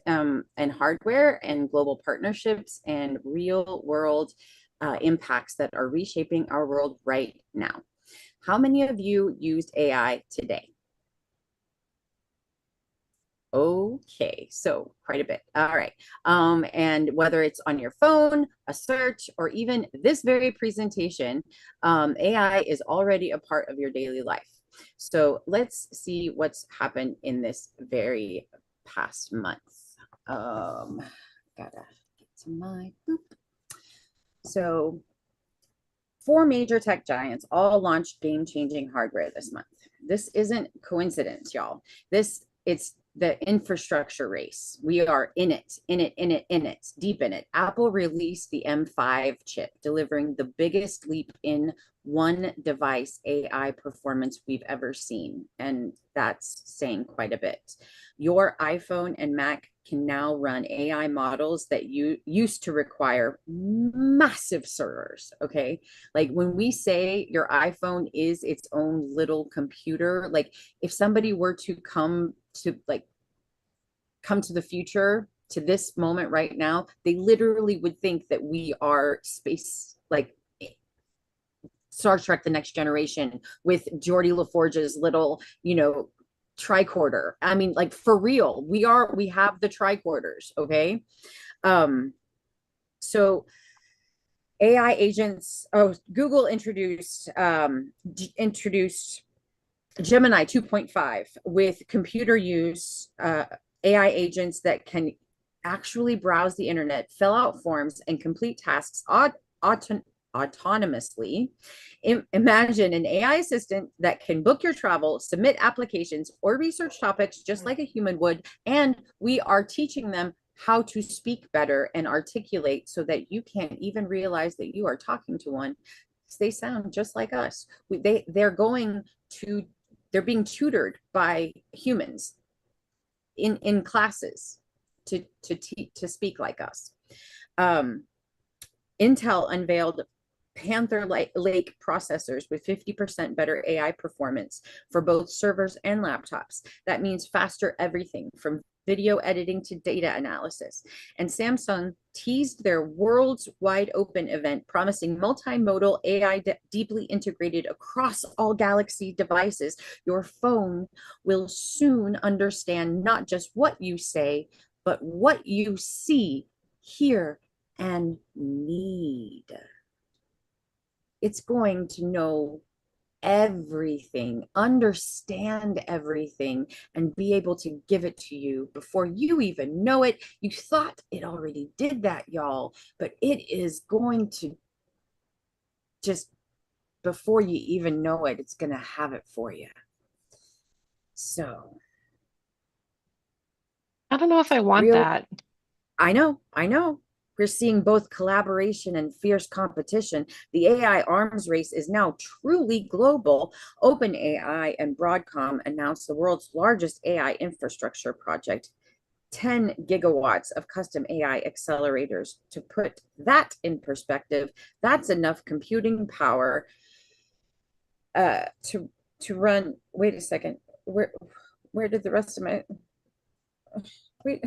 in hardware and global partnerships and real world impacts that are reshaping our world right now. How many of you used AI today? Okay, so quite a bit. All right. And whether it's on your phone, a search, or even this very presentation, AI is already a part of your daily life. So let's see what's happened in this very past month. Gotta get to my boop. So 4 major tech giants all launched game-changing hardware this month. This isn't coincidence, y'all. It's the infrastructure race. We are in it, deep in it. Apple released the M5 chip, delivering the biggest leap in one device AI performance we've ever seen. And that's saying quite a bit. Your iPhone and Mac can now run AI models that you used to require massive servers. Okay. Like when we say your iPhone is its own little computer, like if somebody were to come to the future, to this moment right now, they literally would think that we are space, like Star Trek: The Next Generation with Geordie LaForge's little, tricorder. I mean, like, for real, we have the tricorders. Okay. So AI agents, Google introduced Gemini 2.5 with computer use, AI agents that can actually browse the internet, fill out forms, and complete tasks autonomously. Imagine an AI assistant that can book your travel, submit applications, or research topics just like a human would. And we are teaching them how to speak better and articulate so that you can't even realize that you are talking to one. They sound just like us. They're being tutored by humans in classes to speak like us. Intel unveiled Panther Lake processors with 50% better AI performance for both servers and laptops. That means faster everything from video editing to data analysis. And Samsung teased their Worlds Wide Open event, promising multimodal AI deeply integrated across all Galaxy devices. Your phone will soon understand not just what you say, but what you see, hear, and need. It's going to know everything, understand everything, and be able to give it to you before you even know it. You thought it already did that, y'all, but it is going to just, before you even know it, it's going to have it for you. So I don't know if I want that. I know. We're seeing both collaboration and fierce competition. The AI arms race is now truly global. OpenAI and Broadcom announced the world's largest AI infrastructure project, 10 gigawatts of custom AI accelerators. To put that in perspective, that's enough computing power to run. Wait a second. Where did the rest of my wait?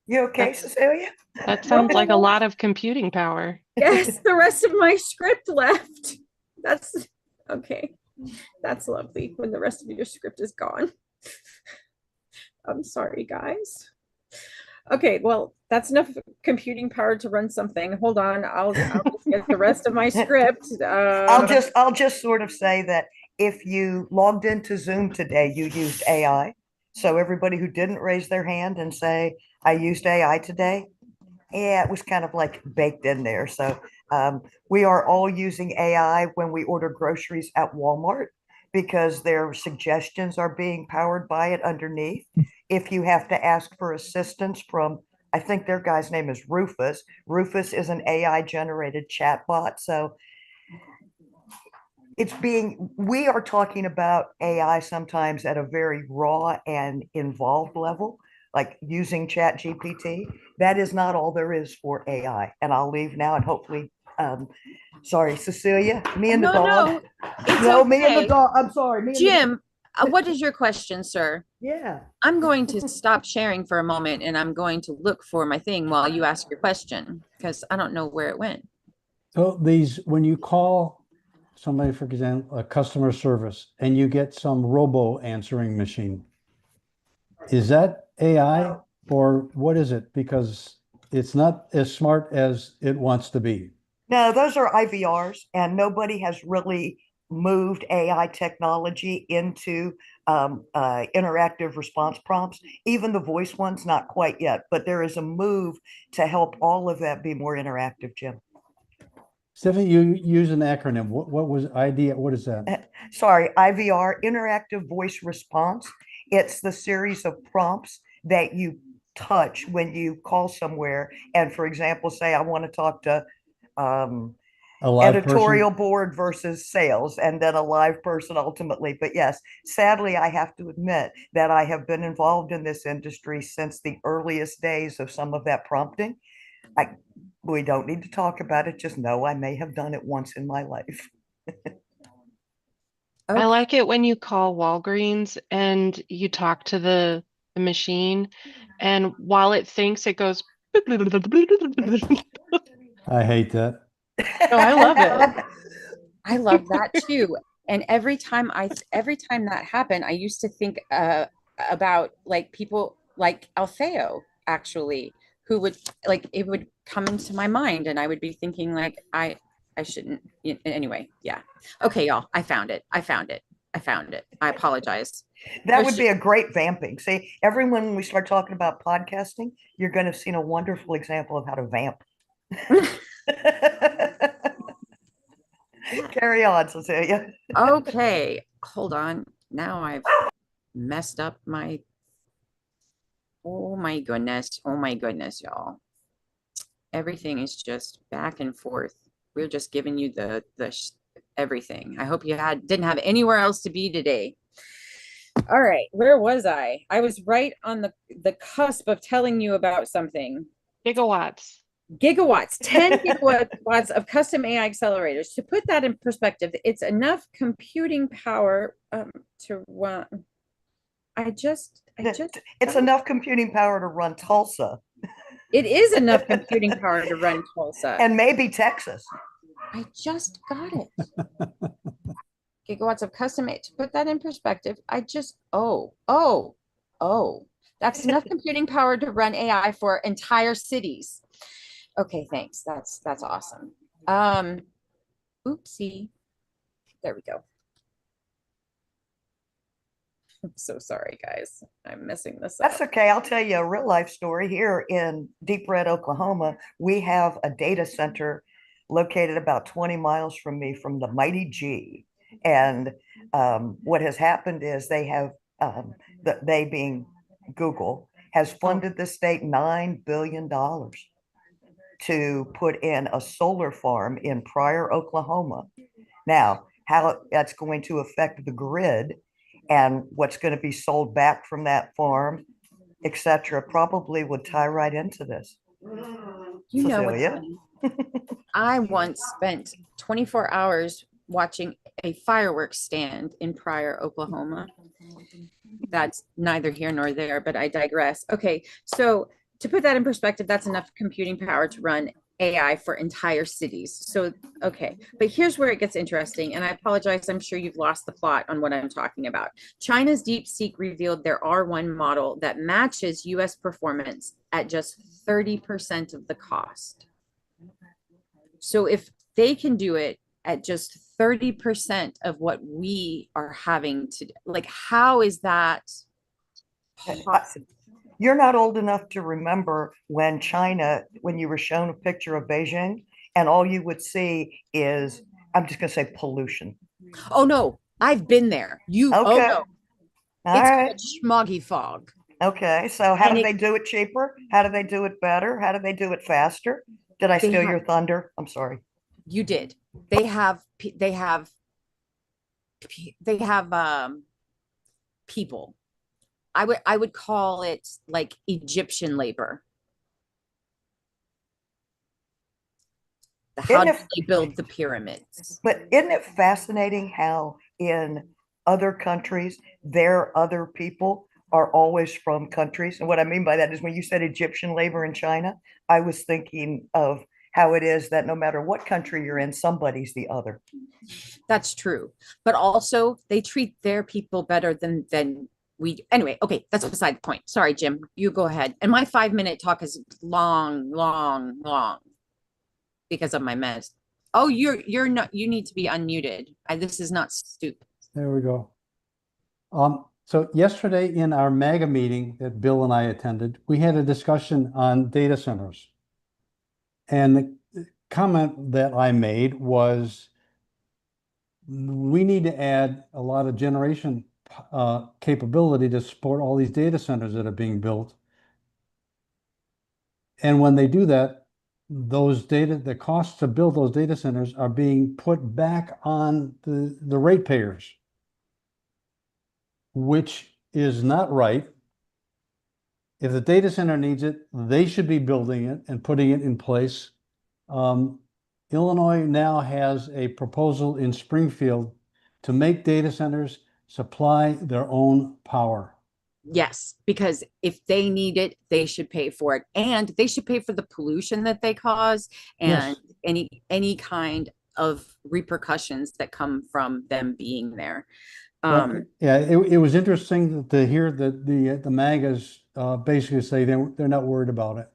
You okay, Cecilia? That sounds like a lot of computing power. Yes, the rest of my script left. That's okay. That's lovely when the rest of your script is gone. I'm sorry, guys. Okay, well, that's enough computing power to run something. Hold on, I'll just get the rest of my script. I'll just sort of say that if you logged into Zoom today, you used AI. So everybody who didn't raise their hand and say, I used AI today, yeah, it was kind of like baked in there. So we are all using AI when we order groceries at Walmart because their suggestions are being powered by it underneath. If you have to ask for assistance from, I think their guy's name is Rufus. Rufus is an AI generated chatbot. So we are talking about AI sometimes at a very raw and involved level, like using Chat GPT. That is not all there is for AI. And I'll leave now and hopefully, sorry, Cecilia, me and the dog. No, me and the dog. I'm sorry. Jim, what is your question, sir? Yeah. I'm going to stop sharing for a moment and I'm going to look for my thing while you ask your question because I don't know where it went. So when you call somebody, for example, a customer service, and you get some robo answering machine, is that AI or what is it? Because it's not as smart as it wants to be. No, those are IVRs, and nobody has really moved AI technology into interactive response prompts. Even the voice ones, not quite yet, but there is a move to help all of that be more interactive, Jim. Stephanie, you use an acronym. What was IDEA? What is that? Sorry, IVR, interactive voice response. It's the series of prompts that you touch when you call somewhere. And for example, say I want to talk to editorial board versus sales, and then a live person ultimately. But yes, sadly, I have to admit that I have been involved in this industry since the earliest days of some of that prompting. We don't need to talk about it. Just know I may have done it once in my life. I like it when you call Walgreens and you talk to the machine, and while it thinks, it goes I hate that. Oh, I love it. I love that too. And every time that happened, I used to think about like people like Alfeo actually, who would like it would come into my mind, and I would be thinking like I shouldn't. Anyway, yeah. Okay, y'all. I found it. I found it. I found it. I apologize. That would be a great vamping. See, everyone, when we start talking about podcasting, you're going to see a wonderful example of how to vamp. Carry on, Cecilia. Okay, hold on. Now I've messed up my. Oh my goodness. Oh my goodness, y'all. Everything is just back and forth. We're just giving you the everything. I hope you didn't have anywhere else to be today. All right, where was I? I was right on the cusp of telling you about something. Gigawatts. Gigawatts, 10 gigawatts of custom AI accelerators. To put that in perspective, it's enough computing power to run. It's enough computing power to run Tulsa. It is enough computing power to run Tulsa. And maybe Texas. I just got it. Gigawatts of custom AI. To put that in perspective, that's enough computing power to run AI for entire cities. Okay, thanks. That's awesome. Oopsie. There we go. I'm so sorry, guys. I'm messing this up. That's okay. I'll tell you a real life story. Here in Deep Red, Oklahoma, we have a data center located about 20 miles from me from the mighty G. And what has happened is they have, they being Google, has funded the state $9 billion to put in a solar farm in Pryor, Oklahoma. Now, how that's going to affect the grid and what's going to be sold back from that farm, etc., probably would tie right into this. You know what's funny? I once spent 24 hours watching a fireworks stand in Pryor, Oklahoma. That's neither here nor there, but I digress. Okay, so to put that in perspective, that's enough computing power to run AI for entire cities. So, okay, but here's where it gets interesting. And I apologize, I'm sure you've lost the plot on what I'm talking about. China's DeepSeek revealed their R1 model that matches US performance at just 30% of the cost. So if they can do it at just 30% of what we are having to, like, how is that possible? You're not old enough to remember when China, when you were shown a picture of Beijing and all you would see is, I'm just going to say pollution. Oh no, I've been there. Okay. Oh no. All it's right. called smoggy fog. Okay, so how do they do it cheaper? How do they do it better? How do they do it faster? Did I steal your thunder? I'm sorry. You did. They have people. I would call it like Egyptian labor. How do they build the pyramids? But isn't it fascinating how in other countries, their other people are always from countries? And what I mean by that is when you said Egyptian labor in China, I was thinking of how it is that no matter what country you're in, somebody's the other. That's true. But also they treat their people better than we. Anyway, okay, that's beside the point. Sorry, Jim, you go ahead. And my 5-minute talk is long because of my meds. Oh, you're not, you need to be unmuted. This is not stupid. There we go. So yesterday in our MAGA meeting that Bill and I attended, we had a discussion on data centers. And the comment that I made was we need to add a lot of generation capability to support all these data centers that are being built. And when they do that, the costs to build those data centers are being put back on the ratepayers, which is not right. If the data center needs it, they should be building it and putting it in place. Illinois now has a proposal in Springfield to make data centers supply their own power. Yes, because if they need it, they should pay for it, and they should pay for the pollution that they cause and Yes. any kind of repercussions that come from them being there. Well, yeah, it was interesting to hear that the MAGAs basically say they're not worried about it.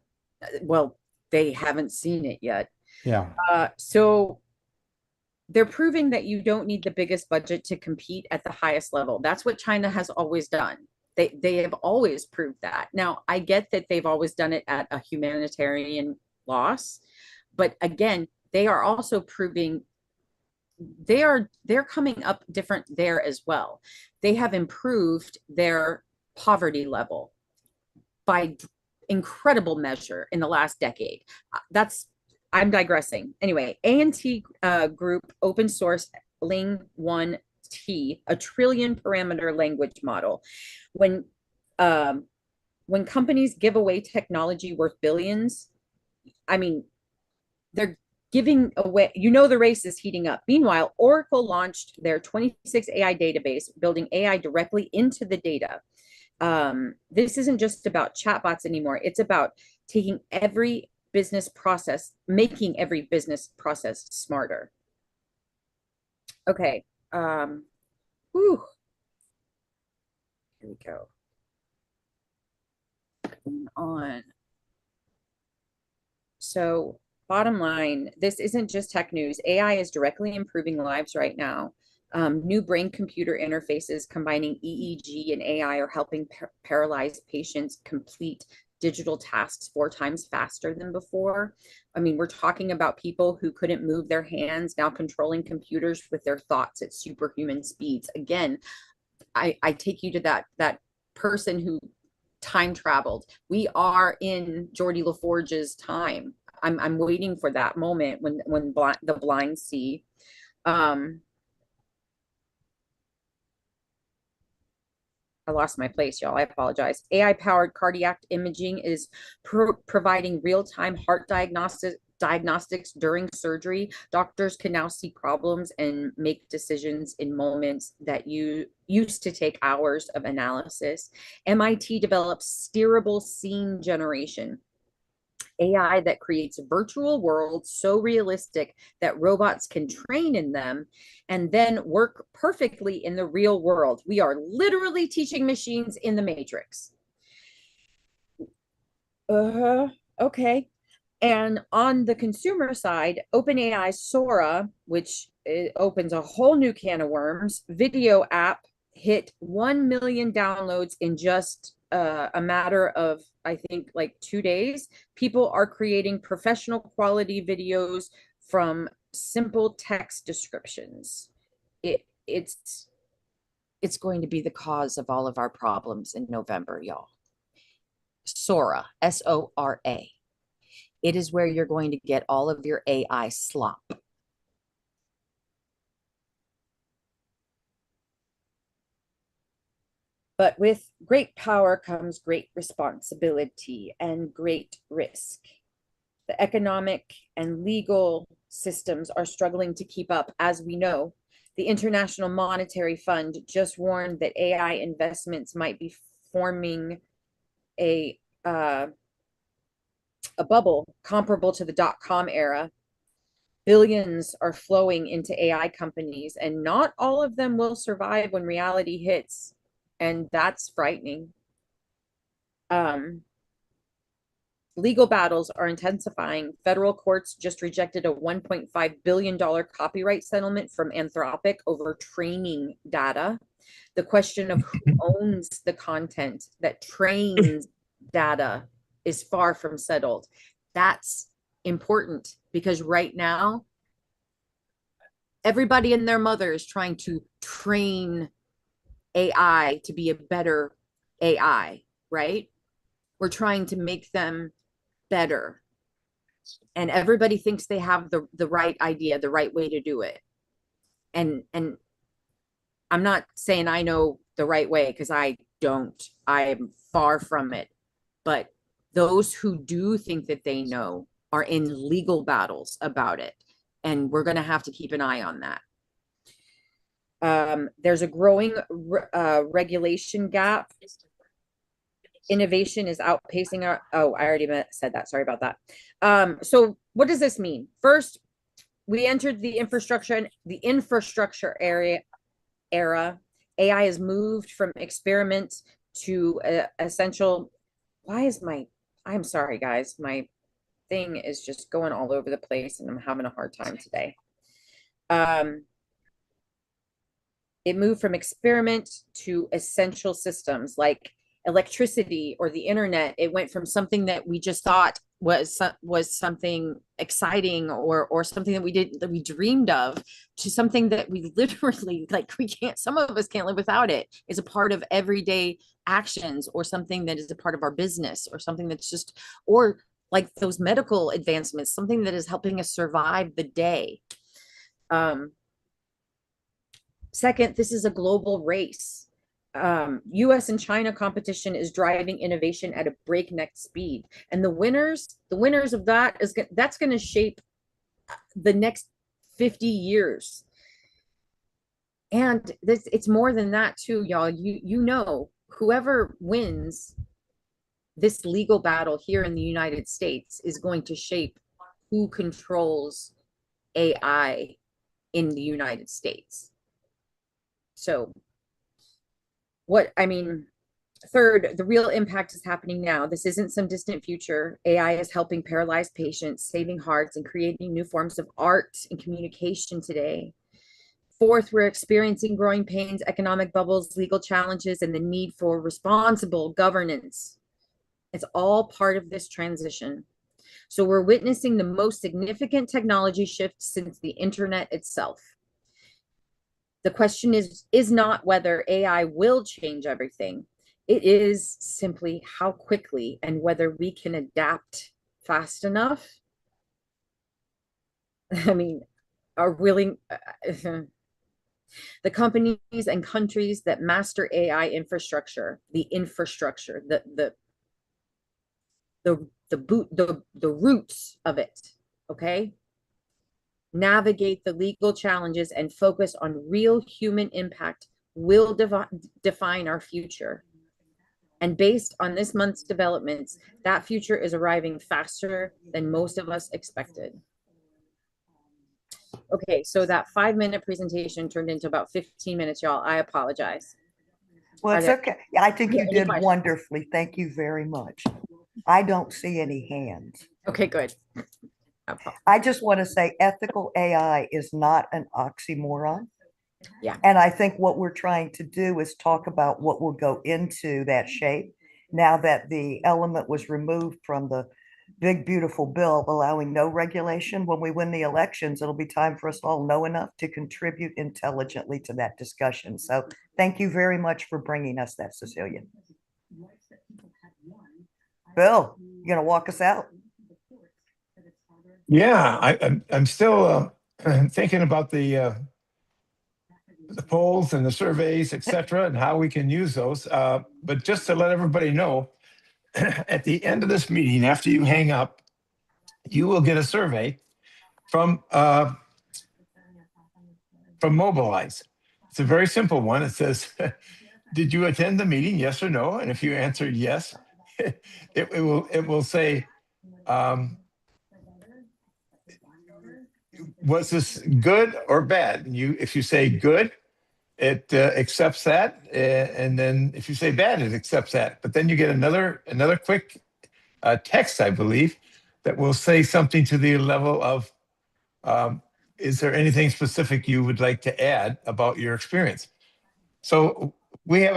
Well, they haven't seen it yet. Yeah. So they're proving that you don't need the biggest budget to compete at the highest level. That's what China has always done. They have always proved that. Now, I get that they've always done it at a humanitarian loss, but again, they are also proving they're coming up different there as well. They have improved their poverty level by incredible measure in the last decade. I'm digressing. Anyway, A&T Group open source Ling 1T, a trillion parameter language model. When companies give away technology worth billions, I mean, they're giving away, the race is heating up. Meanwhile, Oracle launched their 26 AI database, building AI directly into the data. This isn't just about chatbots anymore. It's about taking every business process, making every business process smarter. Okay. Whew. Here we go. Going on. So bottom line, this isn't just tech news. AI is directly improving lives right now. New brain-computer interfaces combining EEG and AI are helping paralyzed patients complete digital tasks 4 times faster than before. I mean, we're talking about people who couldn't move their hands now controlling computers with their thoughts at superhuman speeds. Again, I take you to that person who time traveled. We are in Geordie LaForge's time. I'm waiting for that moment when the blind see. I lost my place, y'all. I apologize. AI-powered cardiac imaging is providing real-time heart diagnostics during surgery. Doctors can now see problems and make decisions in moments that you used to take hours of analysis. MIT develops steerable scene generation. AI that creates virtual worlds so realistic that robots can train in them and then work perfectly in the real world. We are literally teaching machines in the Matrix. Okay. And on the consumer side, OpenAI's Sora, which opens a whole new can of worms, video app hit 1 million downloads in just a matter of, I think, like 2 days. People are creating professional quality videos from simple text descriptions. It's going to be the cause of all of our problems in November, y'all. Sora, Sora. It is where you're going to get all of your AI slop. But with great power comes great responsibility and great risk. The economic and legal systems are struggling to keep up, as we know. The International Monetary Fund just warned that AI investments might be forming a bubble comparable to the dot-com era. Billions are flowing into AI companies, and not all of them will survive when reality hits. And that's frightening. Legal battles are intensifying. Federal courts just rejected a $1.5 billion copyright settlement from Anthropic over training data. The question of who owns the content that trains data is far from settled. That's important because right now, everybody and their mother is trying to train AI to be a better AI, right? We're trying to make them better. And everybody thinks they have the right idea, the right way to do it. And I'm not saying I know the right way because I don't. I am far from it. But those who do think that they know are in legal battles about it. And we're going to have to keep an eye on that. There's a growing regulation gap innovation is outpacing our, oh, I already said that. Sorry about that. So what does this mean? First, we entered the infrastructure era. AI has moved from experiment to essential. I'm sorry, guys. My thing is just going all over the place and I'm having a hard time today. It moved from experiment to essential systems like electricity or the internet. It went from something that we just thought was something exciting or something that we dreamed of to something that we literally, like, some of us can't live without it. It's a part of everyday actions, or something that is a part of our business, or something that's just, or like those medical advancements, something that is helping us survive the day. Second, this is a global race. US and China competition is driving innovation at a breakneck speed. And the winners of that's going to shape the next 50 years. And it's more than that too, y'all. You know, whoever wins this legal battle here in the United States is going to shape who controls AI in the United States. So third, the real impact is happening now. This isn't some distant future. AI is helping paralyzed patients, saving hearts, and creating new forms of art and communication today. Fourth, we're experiencing growing pains, economic bubbles, legal challenges, and the need for responsible governance. It's all part of this transition. So we're witnessing the most significant technology shift since the internet itself. The question is not whether AI will change everything. It is simply how quickly and whether we can adapt fast enough. I mean, are willing, the companies and countries that master AI infrastructure, the roots of it, okay? Navigate the legal challenges and focus on real human impact will define our future. And based on this month's developments, that future is arriving faster than most of us expected. Okay, so that 5-minute presentation turned into about 15 minutes, y'all. I apologize. Well, it's okay. I think you did wonderfully. Thank you very much. I don't see any hands. Okay, good. I just want to say ethical AI is not an oxymoron. Yeah. And I think what we're trying to do is talk about what will go into that shape now that the element was removed from the big, beautiful bill allowing no regulation. When we win the elections, it'll be time for us all know enough to contribute intelligently to that discussion. So thank you very much for bringing us that, Cecilia. Bill, you going to walk us out? Yeah, I'm still thinking about the polls and the surveys, et cetera, and how we can use those. But just to let everybody know, at the end of this meeting, after you hang up, you will get a survey from Mobilize. It's a very simple one. It says, did you attend the meeting, yes or no? And if you answer yes, it will say, was this good or bad? And if you say good, it accepts that, and then if you say bad, it accepts that. But then you get another quick text, I believe, that will say something to the level of, is there anything specific you would like to add about your experience? So we have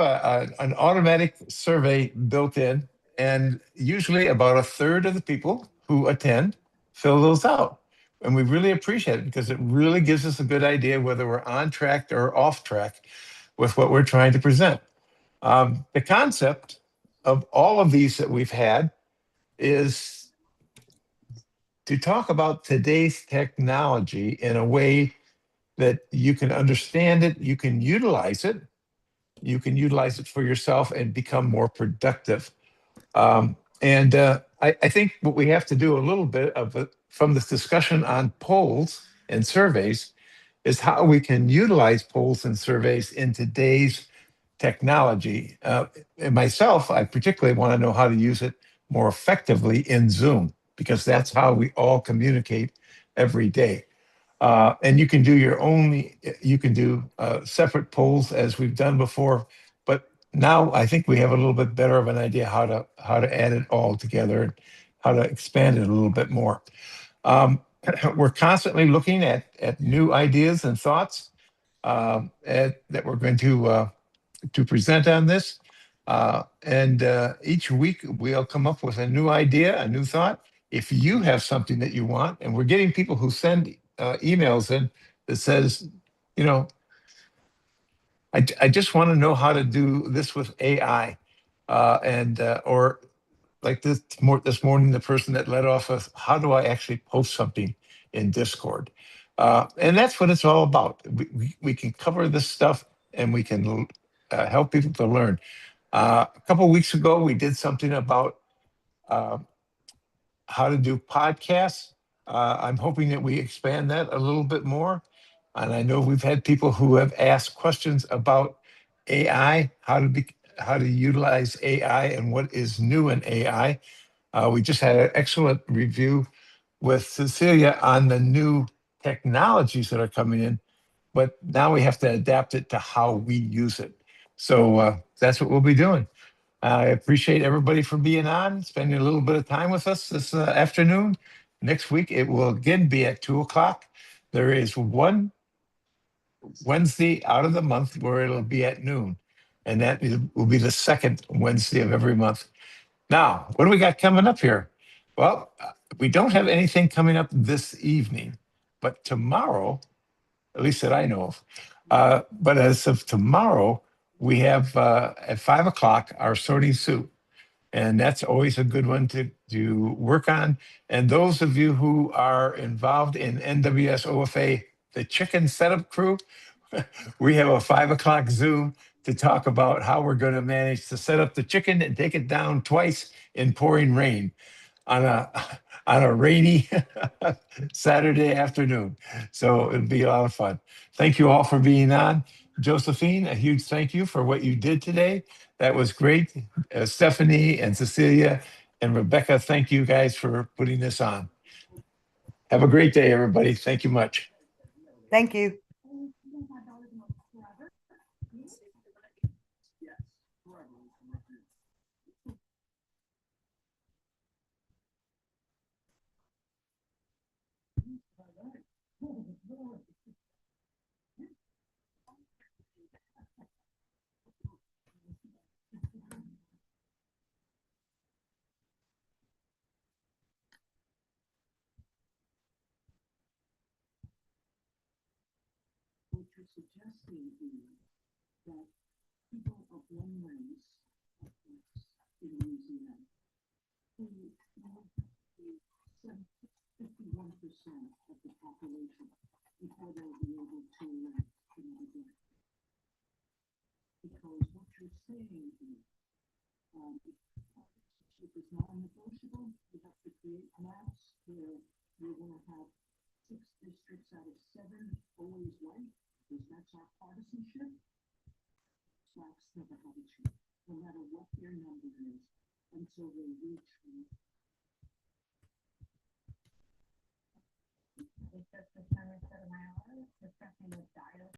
an automatic survey built in, and usually about a third of the people who attend fill those out. And we really appreciate it because it really gives us a good idea whether we're on track or off track with what we're trying to present. The concept of all of these that we've had is to talk about today's technology in a way that you can understand it, you can utilize it for yourself and become more productive. I think what we have to do a little bit of it from this discussion on polls and surveys is how we can utilize polls and surveys in today's technology. And myself, I particularly want to know how to use it more effectively in Zoom, because that's how we all communicate every day. And you can do you can do separate polls as we've done before, but now I think we have a little bit better of an idea how to add it all together and how to expand it a little bit more. We're constantly looking at new ideas and thoughts that we're going to present on this. And each week we'll come up with a new idea, a new thought. If you have something that you want, and we're getting people who send emails in that says, you know, I just want to know how to do this with AI, or like this morning, the person that led off with, how do I actually post something in Discord? And that's what it's all about. We can cover this stuff, and we can help people to learn. A couple of weeks ago, we did something about uh, how to do podcasts. I'm hoping that we expand that a little bit more. And I know we've had people who have asked questions about AI, how to utilize AI and what is new in AI. We just had an excellent review with Cecilia on the new technologies that are coming in, but now we have to adapt it to how we use it. So that's what we'll be doing. I appreciate everybody for being on, spending a little bit of time with us this afternoon. Next week, it will again be at 2:00. There is one Wednesday out of the month where it'll be at noon, and will be the second Wednesday of every month. Now, what do we got coming up here? Well, we don't have anything coming up this evening, but tomorrow, at least that I know of. But as of tomorrow, we have at 5:00 our sorting soup. And that's always a good one to work on. And those of you who are involved in NWSOFA, the chicken setup crew, we have a 5:00 Zoom to talk about how we're going to manage to set up the chicken and take it down twice in pouring rain on a on a rainy Saturday afternoon. So it'll be a lot of fun. Thank you all for being on. Josephine, a huge thank you for what you did today. That was great. Stephanie and Cecilia and Rebecca, thank you guys for putting this on. Have a great day, everybody. Thank you much. Thank you.